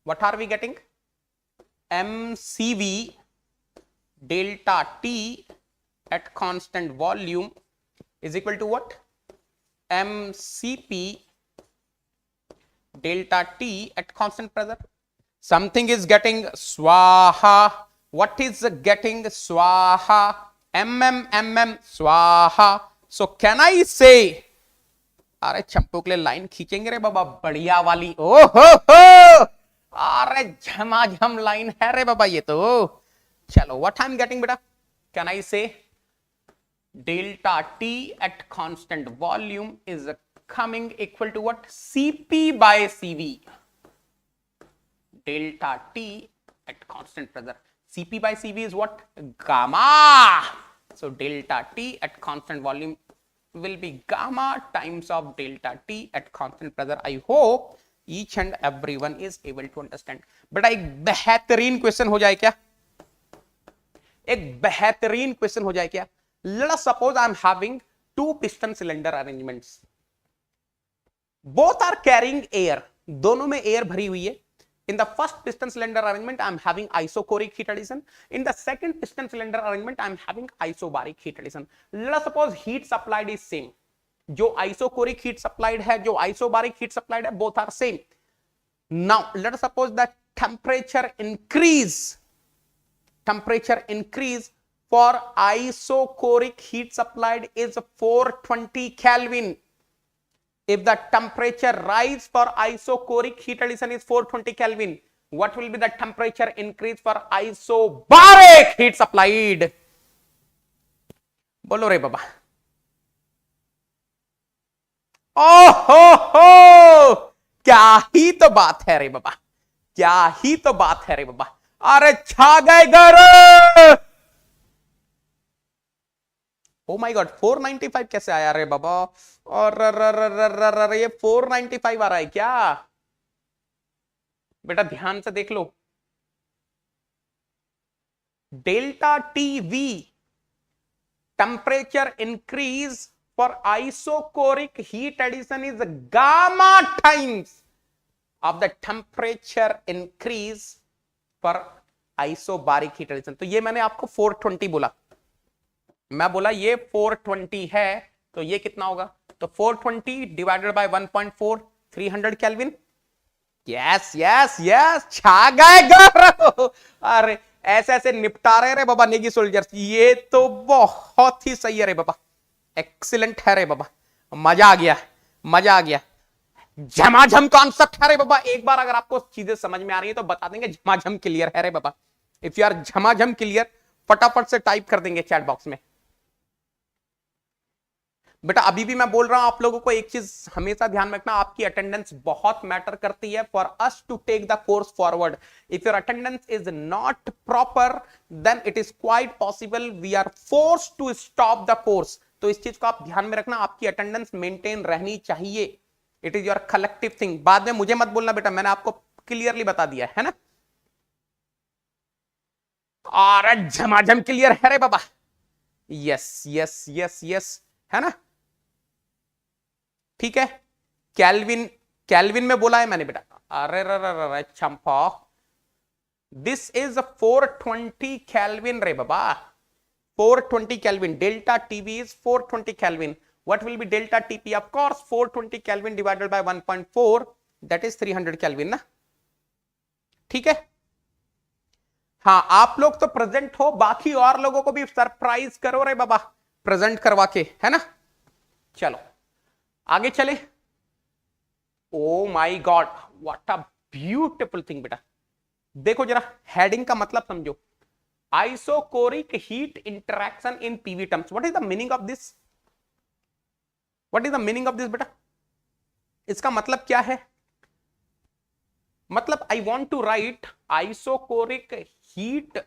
what are we getting? mcv delta T at constant volume is equal to what? mcp delta T at constant pressure. Something is getting swaha. What is getting swaha? mm swaha. So can I say, अरे चंपू के लिए line खींचेंगे रे बाबा, बढ़िया वाली। ओ हो, अरे झमाझम लाइन है रे बाबा ये तो। चलो, व्हाट आई एम गेटिंग बेटा? Can I say delta T at constant volume is coming equal to what? CP by CV. Delta T at constant pressure, CP by CV is what? Gamma. So delta T at constant volume will be gamma times of delta T at constant pressure. I hope each and everyone is able to understand. बेटा एक बेहतरीन question हो जाए क्या? एक बेहतरीन question हो जाए क्या? Let us suppose I am having two piston cylinder arrangements. Both are carrying air. दोनों में एयर भरी हुई है. In the first piston cylinder arrangement, I am having isochoric heat addition. In the second piston cylinder arrangement, I am having isobaric heat addition. Let us suppose heat supplied is same. जो isochoric heat supplied है, जो isobaric heat supplied है, both are same. Now, let us suppose that temperature increase for isochoric heat supplied is 420 Kelvin. If the temperature rise for isochoric heat addition is 420 Kelvin, what will be the temperature increase for isobaric heat supplied? बोलो रे बाबा। ओहो, क्या ही तो बात है रे बाबा, क्या ही तो बात है रे बाबा। अरे छा गए घर। ओ माय गॉड, 495 कैसे आया रे बाबा? और ये 495 आ रहा है क्या? बेटा ध्यान से देख लो। Delta TV temperature increase for isochoric heat addition is gamma times of the temperature increase for isobaric heat addition. तो ये मैंने आपको 420 बोला, मैं बोला ये 420 है, तो ये कितना होगा? तो 420 divided by 1.4, 300 kelvin. Yes yes yes, छा गए। अरे ऐसे ऐसे निपटा रहे रे बाबा नेगी सोल्जर्स, ये तो बहुत ही सही है रे बाबा, एक्सीलेंट है रे बाबा, मजा आ गया, मजा आ गया। झमाझम कॉन्सेप्ट है रे बाबा। एक बार अगर आपको चीजें समझ में आ रही है तो बता देंगे झमाझम क्लियर है रे बाबा। इफ यू आर झमाझम क्लियर, फटाफट से टाइप कर देंगे चैट बॉक्स में। बेटा अभी भी मैं बोल रहा हूं आप लोगों को, एक चीज हमेशा ध्यान रखना, आपकी अटेंडेंस बहुत मैटर करती है for us to take the course forward. If your attendance is not proper, then it is quite possible we are forced to stop the course. तो इस चीज को आप ध्यान में रखना, आपकी अटेंडेंस मेंटेन रहनी चाहिए। It is your collective thing. बाद में मुझे मत बोलना बेटा, मैंने आपको क्लियरली बता दिया है ना। और झमाझम क्लियर है रे बाबा। यस यस यस यस, है ना, ठीक है। कैल्विन में बोला है मैंने बेटा। अरे चंपा, दिस इज 420 केल्विन रे बाबा, 420 kelvin. Delta TV is 420 kelvin. What will B delta TP? Of course 420 kelvin divided by 1.4, that is 300 kelvin ना, ठीक है। हाँ, आप लोग तो प्रेजेंट हो, बाकी और लोगों को भी सरप्राइज करो रे बाबा प्रेजेंट करवा के, है ना। चलो आगे चले। Oh my God, what a beautiful thing बेटा। देखो जरा हेडिंग का मतलब समझो। Isochoric heat interaction in PV terms. What is the meaning of this? What is the meaning of this बेटा? इसका मतलब क्या है? मतलब I want to write isochoric heat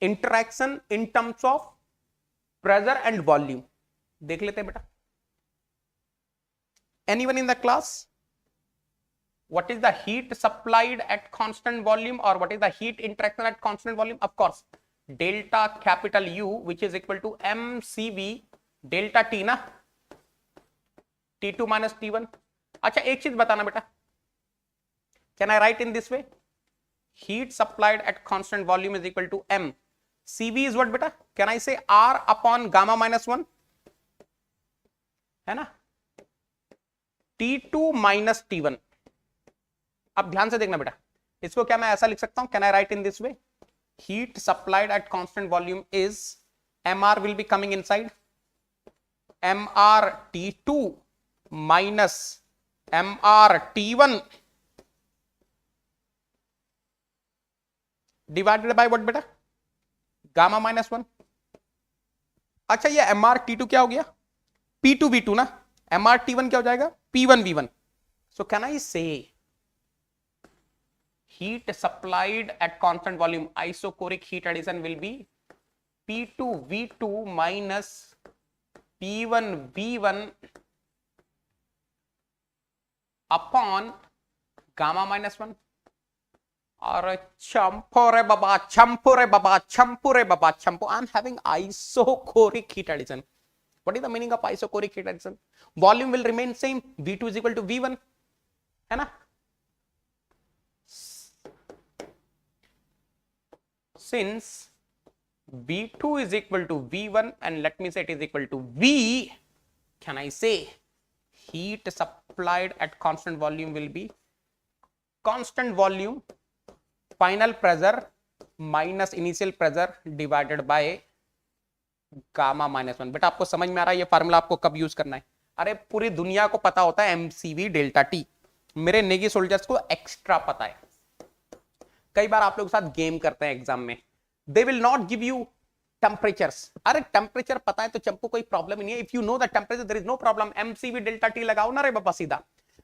interaction in terms of pressure and volume. देख लेते हैं बेटा। Anyone in the class? What is the heat supplied at constant volume, or what is the heat interaction at constant volume? Of course, delta capital U, which is equal to mcv delta T ना, T2 minus T1, अच्छा एक चीज बताना बेटा, can I right in this way, heat supplied at constant volume is equal to m, cv is what beta, can I say r upon gamma minus 1, है ना, T2 minus T1। अब ध्यान से देखना बेटा, इसको क्या मैं ऐसा लिख सकता हूं, can I right in this way, heat supplied at constant volume is mr will be coming inside, mr T2 minus mr T1 divided by what बेटा, गामा माइनस 1। अच्छा ये एमआर T2 क्या हो गया, P2 V2 ना, MR T1 क्या हो जाएगा, P1 V1। So can I say heat supplied at constant volume isochoric heat addition will be P2 V2 minus P1 V1 upon gamma minus 1। और चंपो रे बाबा, चंपो रे बाबा, चंपो रे बाबा, चंपो, I am having isochoric heat addition. What is the meaning of isochoric heat addition, volume will remain same, V2 is equal to V1, है ना, since V2 is equal to V1 and let me say it is equal to V, can I say heat supplied at constant volume will be constant volume final pressure minus initial pressure divided by gamma minus 1। बेटा आपको समझ में आ रहा है ये formula आपको कब use करना है, अरे पूरी दुनिया को पता होता है mcv डेल्टा टी, मेरे नेगी सोल्जर्स को एक्स्ट्रा पता है। कई बार आप लोग के साथ गेम करते हैं एग्जाम में, they will not give you temperatures, अरे टेम्परेचर पता है तो चंपू कोई प्रॉब्लम ही नहीं है, if you know the temperature there is no problem, mcv delta T लगाओ ना रे बाबा सीधा।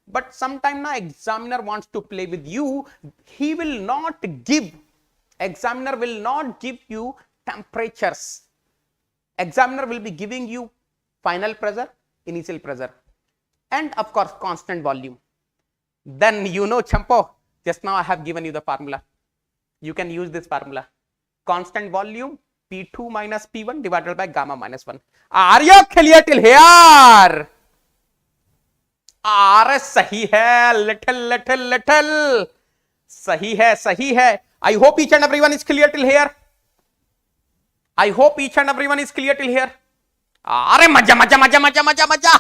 But sometime na examiner wants to play with you, he will not give, examiner will not give you temperatures, examiner will be giving you final pressure, initial pressure and of course constant volume। Then you know champo, just now I have given you the formula, you can use this formula, constant volume P2 minus P1 divided by gamma minus 1। Are you clear till here? अरे सही है, little little little सही है, सही है। I hope each and everyone is clear till here, I hope each and everyone is clear till here. अरे मजा मजा मजा मजा मजा मजा।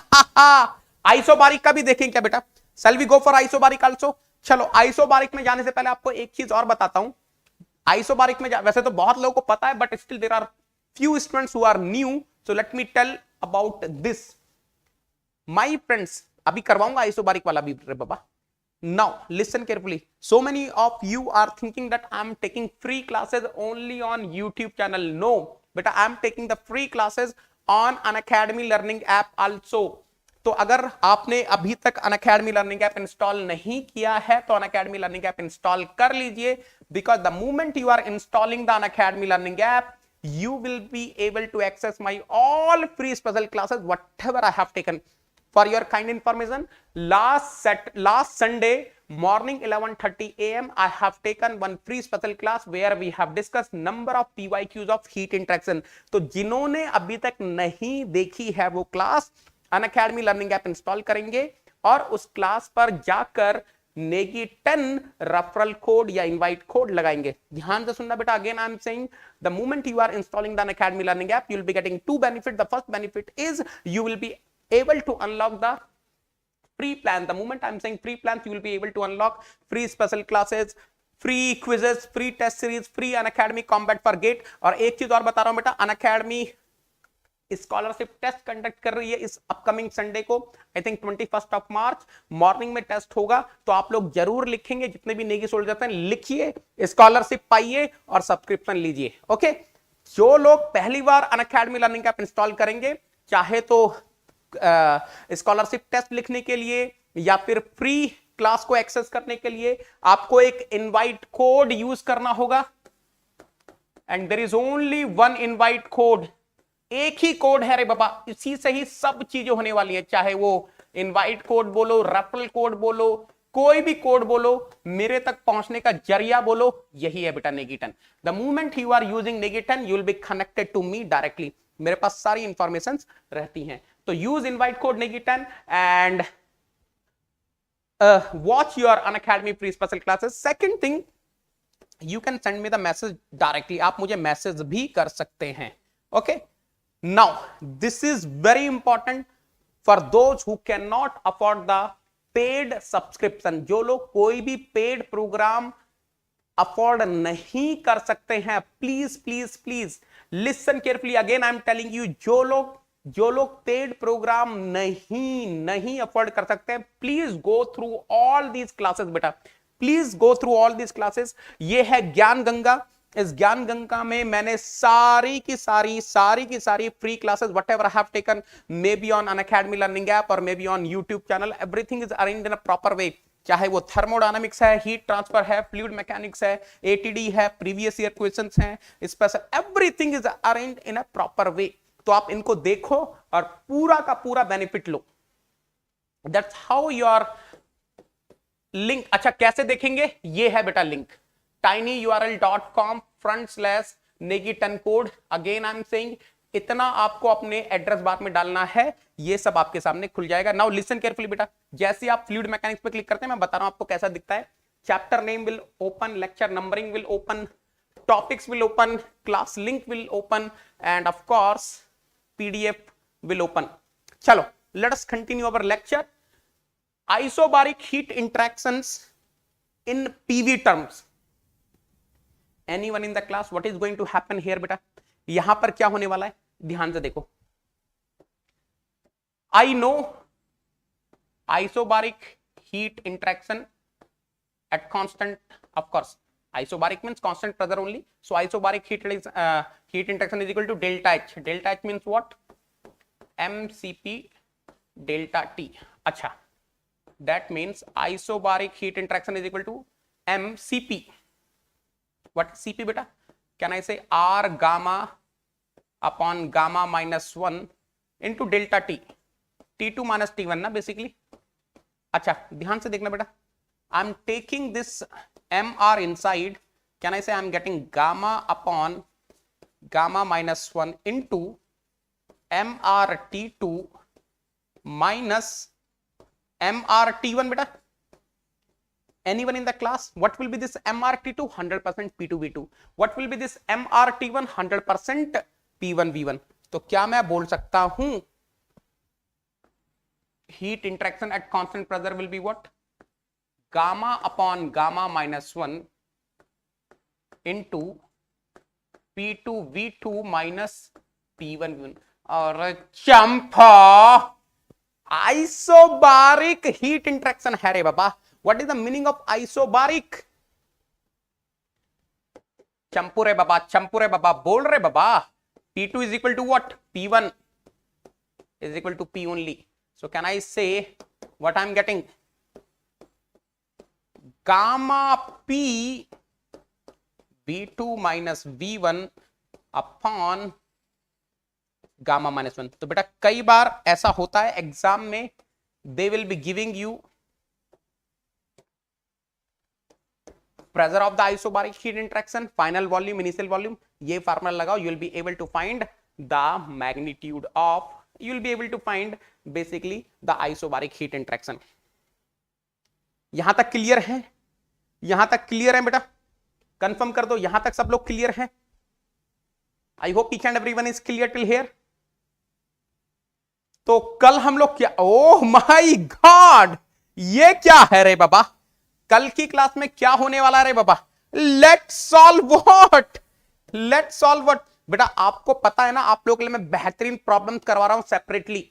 आइसोबारिक का भी देखेंगे क्या बेटा, shall we go for isobaric also. चलो आइसोबारिक में जाने से पहले आपको एक चीज और बताता हूं, आइसोबारिक में वैसे तो बहुत लोगों को पता है but still there are few students who are new, so let me tell about this my friends. अभी करवाऊंगा आइसोबारिक वाला भी रे बाबा। Now listen carefully, so many of you are thinking that I am taking free classes only on YouTube channel. No बेटा, I am taking the free classes on Unacademy learning app also. तो अगर आपने अभी तक Unacademy learning app install नहीं किया है तो अनअकैडमी लर्निंग ऐप इंस्टॉल कर लीजिए, because the moment you are installing the Unacademy learning app you will be able to access my all free special classes whatever I have taken. For your kind information, last Sunday morning 11:30 a.m. I have taken one free special class where we have discussed number of PYQs of heat interaction. तो जिन्होंने अभी तक नहीं देखी है वो class Unacademy learning app install करेंगे और उस क्लास पर जाकर नेगी 10 रेफरल कोड या इनवाइट कोड लगाएंगे। ध्यान से सुनना बेटा, again I am saying the moment you are installing the Unacademy learning app, you will be getting to benefit. The first benefit is you will be able to unlock the free plan. The moment I'm saying free plans, you will be able to unlock free special classes, free quizzes, free test series, free Unacademy combat for gate। और एक चीज और बता रहा हूं बेटा, Unacademy scholarship test conduct कर रही है इस अपकमिंग संडे को, I think 21 of March morning में टेस्ट होगा। तो आप लोग जरूर लिखेंगे, जितने भी नेगी सोल्जर्स हैं लिखिए, स्कॉलरशिप पाइए और सब्सक्रिप्शन लीजिए। ओके, जो लोग पहली बार अनअकैडमी लर्निंग ऐप इंस्टॉल करेंगे, चाहे तो स्कॉलरशिप टेस्ट लिखने के लिए या फिर फ्री क्लास को एक्सेस करने के लिए, आपको एक इनवाइट कोड यूज करना होगा and there is only one invite code. एक ही कोड है रे बाबा, इसी से ही सब चीजें होने वाली है, चाहे वो इनवाइट कोड बोलो, रेफरल कोड बोलो, कोई भी कोड बोलो, मेरे तक पहुंचने का जरिया बोलो, यही है बेटा Negi 10। The moment you are using Negi 10 you will be connected to me directly, मेरे पास सारी इंफॉर्मेशन रहती हैं। तो use invite code Negi 10 and watch your Unacademy free special classes. Second thing, you can send me the message directly. आप मुझे message भी कर सकते हैं. Okay, now this is very important for those who cannot afford the paid subscription. जो लोग कोई भी पेड प्रोग्राम अफोर्ड नहीं कर सकते हैं, please please please listen carefully. Again I am telling you, जो लोग पेड प्रोग्राम नहीं अफोर्ड कर सकते हैं, please go through all these classes. बेटा please go through all these classes. ये है ज्ञान गंगा. इस ज्ञान गंगा में मैंने सारी की सारी free classes whatever have taken, maybe on Unacademy learning app और maybe on YouTube channel, everything is arranged in a proper way. चाहे वो थर्मोडायनामिक्स है, हीट ट्रांसफर है, फ्लूइड मैकेनिक्स है, एटीडी है, प्रीवियस ईयर क्वेश्चंस हैं, special, everything is arranged in a proper way. तो आप इनको देखो और पूरा का पूरा बेनिफिट लो. That's how your link. अच्छा कैसे देखेंगे? ये है बेटा link, tinyurl.com/negi10code. Again I am saying, इतना आपको अपने एड्रेस बार में डालना है, ये सब आपके सामने खुल जाएगा. नाउ लिसन केयरफुली बेटा. जैसे आप फ्लूइड मैकेनिक्स पे क्लिक करते हैं, मैं बता रहा हूं आपको कैसा दिखता है. Chapter name will open, lecture numbering will open, topics will open, class link will open, end of course PDF will open. चलो let us continue our lecture. Isobaric heat interactions in PV terms. Anyone in the class, what is going to happen here बेटा? यहां पर क्या होने वाला है, ध्यान से देखो. I know isobaric heat interaction at constant, of course isobaric means constant pressure only, so isobaric heat interaction is equal to delta H. Delta H means what? mCp delta T. अच्छा, that means isobaric heat interaction is equal to mCp. What is Cp beta? Can I say R gamma upon gamma minus 1 into delta T, T2 minus T1 ना basically. अच्छा ध्यान से देखना बेटा, I'm taking this Mr inside. Can I say I'm getting gamma upon gamma minus 1 into Mr T2 minus Mr T1 beta? Anyone in the class? What will be this MRT2? 100% P2V2. What will be this MRT1? 100% P1V1. तो क्या मैं बोल सकता हूं, heat interaction at constant pressure will be what? Gamma upon gamma minus 1 into P2V2 minus P1V1. और चंपा, isobaric heat interaction है रे बाबा. What is the meaning of isobaric? चंपू रे बाबा, बोल रे बाबा. P2 is equal to what? P1 is equal to P only. So can I say what I'm getting? Gamma P V2 minus V1 upon gamma minus 1. तो बेटा कई बार ऐसा होता है exam में, they will be giving you pressure of the isobaric heat interaction, final volume, initial volume. ये formula लगाओ, you will be able to find the magnitude of, you will be able to find basically the isobaric heat interaction. यहां तक clear है? यहां तक clear है बेटा? Confirm कर दो, यहां तक सब लोग क्लियर हैं? I hope each and everyone is clear till here. तो कल हम लोग क्या, ओह माय गॉड, ये क्या है रे बाबा? कल की क्लास में क्या होने वाला रे बाबा? Let's solve what? Let's solve what बेटा? आपको पता है ना, आप लोगों के लिए मैं बेहतरीन प्रॉब्लम्स करवा रहा हूं सेपरेटली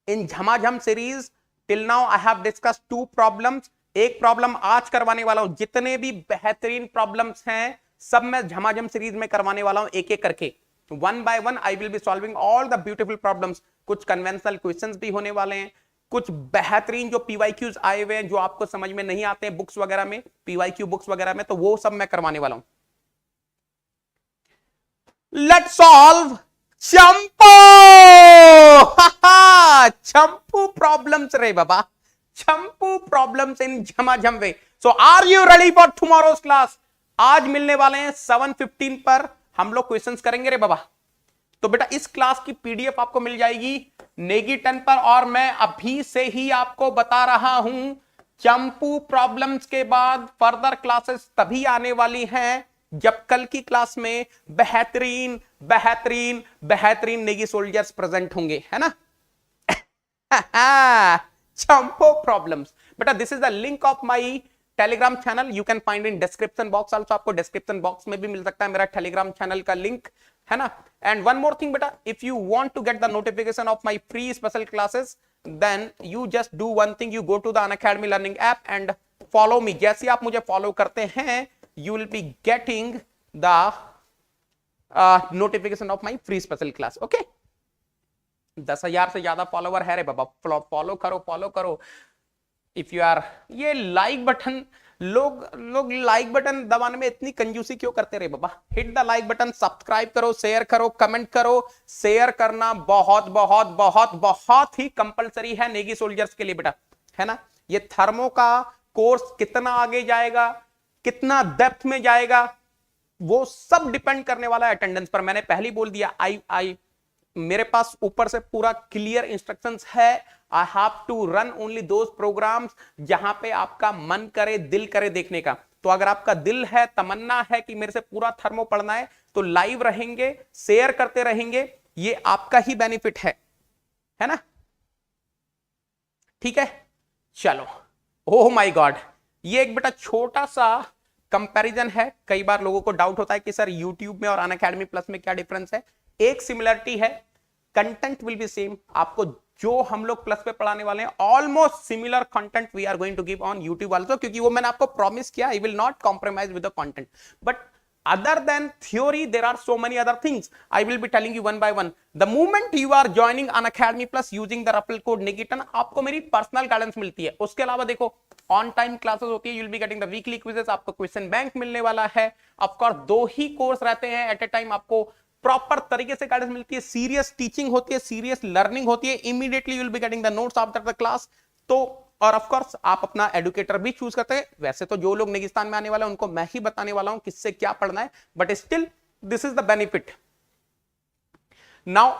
इन झमाझम series. Till now I have discuss 2 problems. एक प्रॉब्लम आज करवाने वाला हूं. जितने भी बेहतरीन प्रॉब्लम्स हैं सब मैं झमाझम सीरीज में करवाने वाला हूं, एक एक करके. 1 by 1 I will be solving all the beautiful problems. कुछ कन्वेंशनल क्वेश्चंस भी होने वाले हैं, कुछ बेहतरीन जो पीवाईक्यूज आए हुए हैं जो आपको समझ में नहीं आते हैं बुक्स वगैरह में, पीवाईक्यू बुक्स वगैरह में, तो वो सब मैं करवाने वाला हूं. लेट्स सॉल्व चंपू. चंपू प्रॉब्लम्स रे बाबा, चंपू प्रॉब्लम्स इन झमाझम way. So are you ready for tomorrow's class? आज मिलने वाले हैं 7:15 पर हम लोग क्वेश्चंस करेंगे रे बाबा. तो बेटा इस क्लास की पीडीएफ आपको मिल जाएगी नेगी 10 पर, और मैं अभी से ही आपको बता रहा हूं चंपू प्रॉब्लम्स के बाद फर्दर क्लासेस तभी आने वाली हैं जब कल की क्लास में बेहतरीन बेहतरीन बेहतरीन नेगी सोल्जर्स प्रेजेंट होंगे, है ना। चंपू प्रॉब्लम्स बेटा, this is the link of my Telegram channel, you can find in description box also, आपको डिस्क्रिप्शन बॉक्स में भी मिल सकता है मेरा टेलीग्राम चैनल का लिंक, है ना। एंड वन मोर थिंग बेटा, if you want to get the notification of my free special classes, then you just do one thing, you go to the Unacademy learning app and follow me. जैसे आप मुझे follow करते हैं, you will be getting the notification of my free special class. Okay, 10,000 से ज्यादा follower है रे बाबा, फॉलो करो फॉलो करो। इफ यू आर, ये लाइक बटन, लोग लाइक बटन दबाने में इतनी कंजूसी क्यों करते रहे बाबा। Hit the like button, subscribe करो, शेयर करो, कमेंट करो। शेयर करना बहुत बहुत बहुत बहुत ही कंपलसरी है नेगी सोल्जर्स के लिए बेटा, है ना। ये थर्मो का कोर्स कितना आगे जाएगा, कितना डेप्थ में जाएगा, वो सब डिपेंड करने वाला है अटेंडेंस पर। मैंने पहले बोल दिया, मेरे पास ऊपर से पूरा क्लियर इंस्ट्रक्शंस है। I have to run only those programs जहां पे आपका मन करे, दिल करे देखने का। तो अगर आपका दिल है, तमन्ना है कि मेरे से पूरा थर्मो पढ़ना है, तो लाइव रहेंगे, शेयर करते रहेंगे, ये आपका ही बेनिफिट है ना। ठीक है, चलो। ओह माय गॉड, ये एक बेटा छोटा सा कंपैरिजन है। कई बार लोगों को डाउट होता है कि सर यूट्यूब में और अनअकैडमी प्लस में क्या डिफरेंस है। एक सिमिलरिटी है, कंटेंट विल बी सेम। आपको जो हम लोग प्लस पे पढ़ाने वाले हैं, almost similar content we are going to give on YouTube also, क्योंकि वो मैंने आपको प्रॉमिस किया, I will not compromise with the content. But other than theory, there are so many other things I will be telling you one by one. The moment you are joining Unacademy Plus using the referral code NEGI10, आपको मेरी personal guidance मिलती है। उसके अलावा देखो, on time classes होती है, you will be getting the weekly quizzes, आपको क्वेश्चन बैंक मिलने वाला है। ऑफ कोर्स 2 ही कोर्स रहते हैं एट ए टाइम, आपको प्रॉपर तरीके से गाइडेंस मिलती है, सीरियस टीचिंग होती है, सीरियस लर्निंग होती है। Immediately you will be getting the notes after the class. तो और ऑफ कोर्स आप अपना एडुकेटर भी चूज करते हैं। वैसे तो जो लोग नेगिस्तान में आने वाले हैं उनको मैं ही बताने वाला हूं किससे क्या पढ़ना है, but still this is the benefit. Now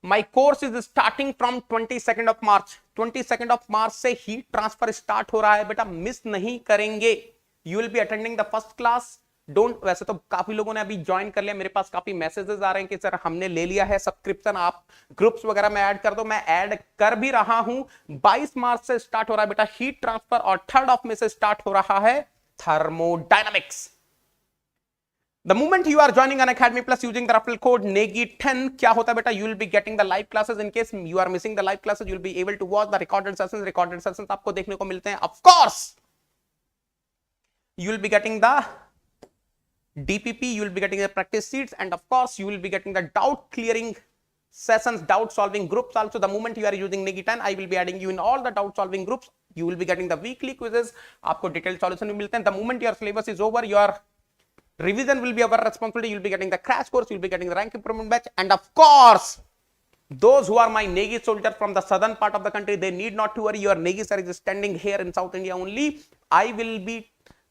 my course is starting from 22 of March. 22 of March से ही ट्रांसफर स्टार्ट हो रहा है बेटा, मिस नहीं करेंगे। You will be attending the first class. Don't, वैसे तो काफी लोगों ने अभी ज्वाइन कर लिया, मेरे पास काफी मैसेजेस आ रहे हैं कि सर हमने ले लिया है सब्सक्रिप्शन, आप ग्रुप्स वगैरह में ऐड कर दो। मैं ऐड कर भी रहा हूं। 22 मार्च से स्टार्ट हो रहा है बेटा हीट ट्रांसफर, और 3rd ऑफ में से स्टार्ट हो रहा है thermodynamics. The moment you are joining Unacademy Plus using the referral code NEGI10, क्या होता है बेटा, you will be getting the live classes. In case you are missing the live classes, you will be able to watch the recorded sessions. Recorded sessions आपको देखने को मिलते हैं। Of course, you will be getting the DPP, you will be getting the practice sheets, and of course, you will be getting the doubt clearing sessions, doubt solving groups also. The moment you are using NEGI10, I will be adding you in all the doubt solving groups. You will be getting the weekly quizzes. आपको detailed solution भी मिलते हैं। The moment your syllabus is over, your revision will be our responsibility. You'll be getting the crash course, you'll be getting the rank improvement batch, and of course, those who are my Negi soldiers from the southern part of the country, they need not to worry. Your Negi sir is standing here in South India only. I will be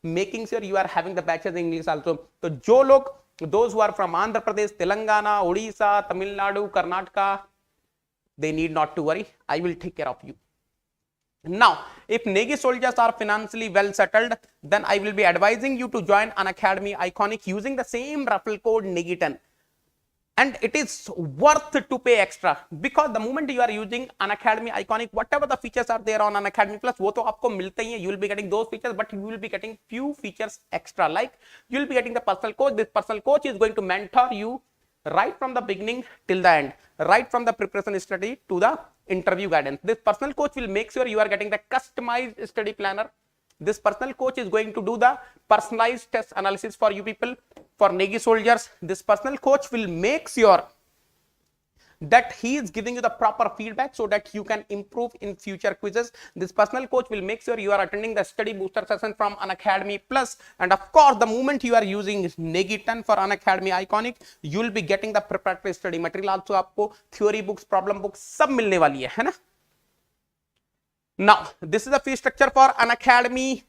making sure you are having the batches in English also. तो जो लोग, those who are from Andhra Pradesh, Telangana, Odisha, Tamil Nadu, Karnataka, they need not to worry. I will take care of you. Now, if Negi soldiers are financially well settled, then I will be advising you to join Unacademy Iconic using the same referral code NEGI10. And it is worth to pay extra, because the moment you are using Unacademy Iconic, whatever the features are there on Unacademy Plus, वो तो आपको मिलते ही हैं. You will be getting those features, but you will be getting few features extra. Like you will be getting the personal coach. This personal coach is going to mentor you right from the beginning till the end, right from the preparation study to the interview guidance. This personal coach will make sure you are getting the customized study planner. This personal coach is going to do the personalized test analysis for you people, for Negi soldiers. This personal coach will make sure that he is giving you the proper feedback so that you can improve in future quizzes. This personal coach will make sure you are attending the study booster session from Unacademy Plus. And of course, the moment you are using NEGI10 for Unacademy Iconic, you will be getting the preparatory study material also. आपको theory books, problem books सब मिलने वाली है ना? Now, this is the fee structure for Unacademy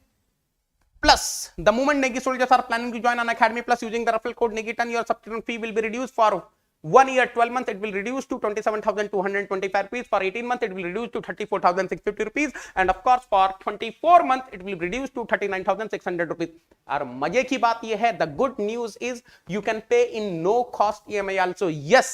Plus. The moment Negi soldiers are planning to join Unacademy Plus using the referral code NEGI10, your subscription fee will be reduced for 1 year 12 months it will reduce to 27,225 rupees. For 18 months it will reduce to 34,650 rupees, and of course for 24 months it will reduce to 39,600 rupees. और मजे की बात यह है, the good news is you can pay in no cost EMI also. Yes,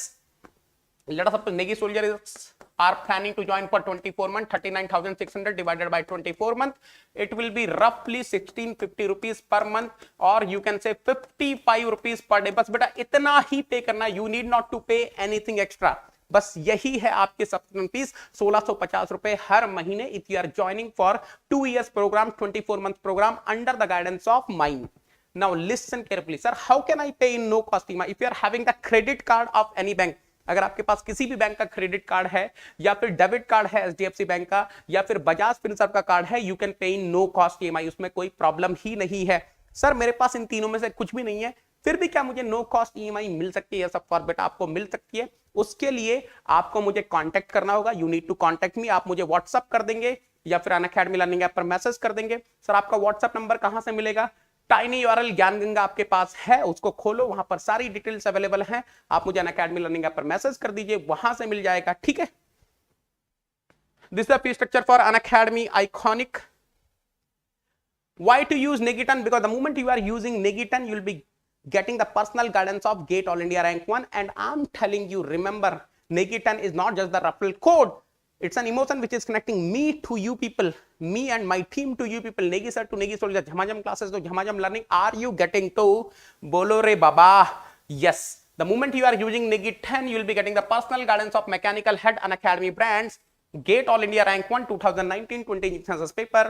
let us suppose Negi soldiers are planning to join for 24 months, 39,600 divided by 24 months, it will be roughly 1650 rupees per month, or you can say 55 rupees per day. बस बेटा इतना ही पे करना, you need not to pay anything extra. बस यही है आपके subscription fees 1650 रुपए हर महीने if you are joining for 2 years program, 24 month program under the guidance of mine. Now listen carefully, sir, how can I pay in no cost EMI? If you are having the credit card of any bank, अगर आपके पास किसी भी bank का credit card है, या फिर debit card है HDFC bank का, या फिर बजाज फिनसर्व का कार्ड है, you can pay in no cost EMI, उसमें कोई प्रॉब्लम ही नहीं है. सर मेरे पास इन तीनों में से कुछ भी नहीं है, फिर भी क्या मुझे नो कॉस्ट ईएमआई मिल सकती है? सब फॉर बेटा आपको मिल सकती है. उसके लिए आपको मुझे कांटेक्ट करना होगा. You need to contact me. आप मुझे व्हाट्सअप कर देंगे या फिर अनअकैडमी लर्निंग ऐप पर मैसेज कर देंगे. सर आपका व्हाट्सअप नंबर कहां से मिलेगा? टाइनी यूआरएल ज्ञान गंगा आपके पास है, उसको खोलो, वहां पर सारी डिटेल्स अवेलेबल हैं. आप मुझे अनअकैडमी लर्निंग ऐप पर मैसेज कर दीजिए, वहां से मिल जाएगा. ठीक है. This is the fee structure for Unacademy iconic. Why to use Negiton? Because the moment you are using Negiton, you will be getting the personal guidance of GATE All India Rank 1. And I'm telling you, remember, Negiton is not just the referral code. It's an emotion which is connecting me to you people, me and my team to you people. Negi sir to Negi soldier. Jhamajam classes to Jhamajam learning. Are you getting to? Bolo re baba. Yes. The moment you are using Negiton, you will be getting the personal guidance of Mechanical Head and Academy brands, GATE All India Rank 1 2019-20 census paper.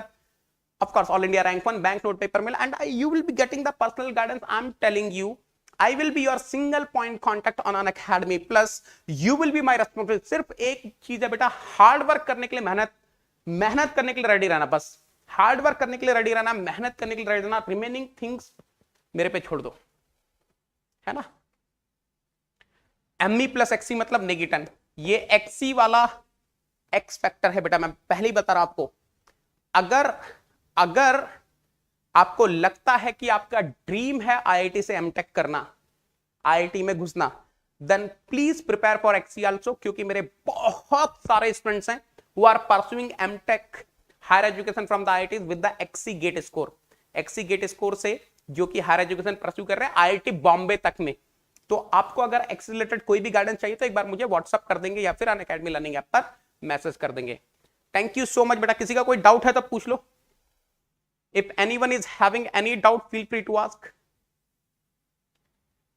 Of course, All India Rank 1 banknote paper mill, and you will be getting the personal guidance. I'm telling you, I will be your single point contact on Unacademy Plus. You will be my responsibility. सिर्फ एक चीज है बेटा, hard work करने के लिए मेहनत करने के लिए रेडी रहना. बस हार्ड वर्क करने के लिए रेडी रहना, मेहनत करने के लिए रेडी रहना. रिमेनिंग थिंग्स मेरे पे छोड़ दो, है ना. ME प्लस एक्सी मतलब नेगेटन. ये एक्सी वाला एक्स फैक्टर है बेटा, मैं पहले ही बता रहा हूं आपको. अगर आपको लगता है कि आपका ड्रीम है आईआईटी से एमटेक करना, आईआईटी में घुसना, then please prepare for XE also, क्योंकि मेरे बहुत सारे स्टूडेंट्स हैं who are pursuing MTech higher education from the IITs with the XE GATE score. XE GATE score से जो कि हायर एजुकेशन परस्यू कर रहे हैं आईआईटी बॉम्बे तक में. तो आपको अगर एक्सी रिलेटेड कोई भी गाइडेंस चाहिए तो एक बार मुझे व्हाट्सअप कर देंगे या फिर अनअकैडमी लर्निंग ऐप पर मैसेज कर देंगे. थैंक यू सो मच बेटा. किसी का कोई डाउट है तो पूछ लो. If anyone is having any doubt, feel free to ask.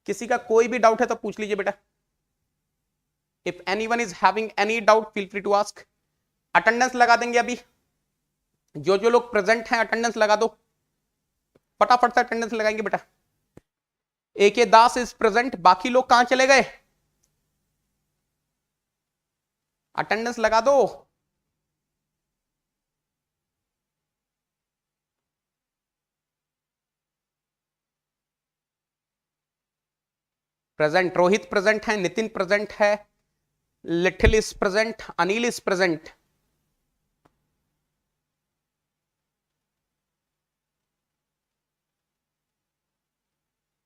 किसी का कोई भी डाउट है तो पूछ लीजिए बेटा. If anyone is having any doubt, feel free to ask. Attendance लगा देंगे अभी. जो लोग प्रेजेंट हैं अटेंडेंस लगा दो, फटाफट से अटेंडेंस लगाएंगे बेटा. AK दास इज प्रेजेंट, बाकी लोग कहां चले गए? अटेंडेंस लगा दो. प्रेजेंट. रोहित प्रेजेंट है, नितिन प्रेजेंट है, little is present, Anil is present.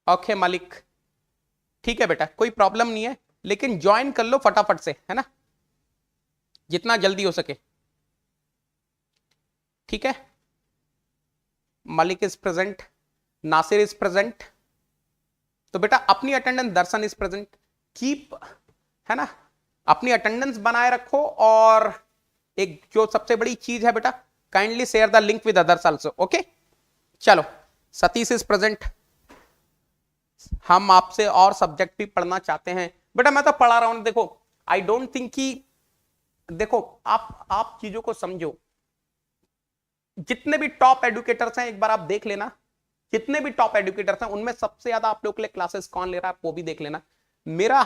Okay मालिक, ठीक है बेटा, कोई प्रॉब्लम नहीं है, लेकिन ज्वाइन कर लो फटाफट से, है ना, जितना जल्दी हो सके. ठीक है. Malik is present, Nasir is present. तो बेटा अपनी attendance, Darshan is present, keep, है ना, अपनी अटेंडेंस बनाए रखो. और एक जो सबसे बड़ी चीज है बेटा, kindly share the link with others also. Okay चलो. Satish is present. हम आपसे और सब्जेक्ट भी पढ़ना चाहते हैं बेटा. मैं तो पढ़ा रहा हूं. देखो आई डोंट थिंक कि, देखो आप चीजों को समझो. जितने भी टॉप एडुकेटर्स हैं एक बार आप देख लेना. जितने भी टॉप एडुकेटर्स हैं उनमें सबसे ज्यादा आप लोग के लिए क्लासेस कौन ले रहा है वो भी देख लेना. मेरा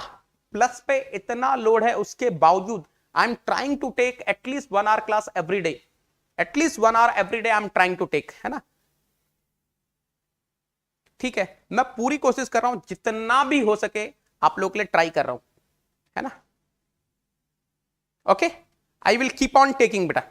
प्लस पे इतना लोड है, उसके बावजूद I am trying to take at least 1 hour class every day. At least 1 hour every day I am trying to take, है ना. ठीक है. मैं पूरी कोशिश कर रहा हूं, जितना भी हो सके आप लोग के लिए ट्राई कर रहा हूं, है ना. Okay, I will keep on taking बेटा.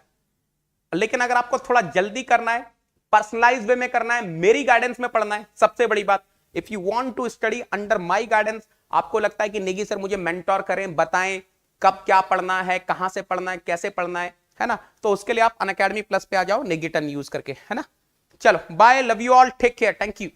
लेकिन अगर आपको थोड़ा जल्दी करना है, पर्सनलाइज वे में करना है, मेरी गाइडेंस में पढ़ना है, सबसे बड़ी बात, if you want to study under my guidance, आपको लगता है कि नेगी सर मुझे मेंटोर करें, बताएं कब क्या पढ़ना है, कहां से पढ़ना है, कैसे पढ़ना है ना, तो उसके लिए आप अनअकैडमी प्लस पे आ जाओ नेगी 10 यूज करके, है ना। चलो bye, love you all, take care, thank you.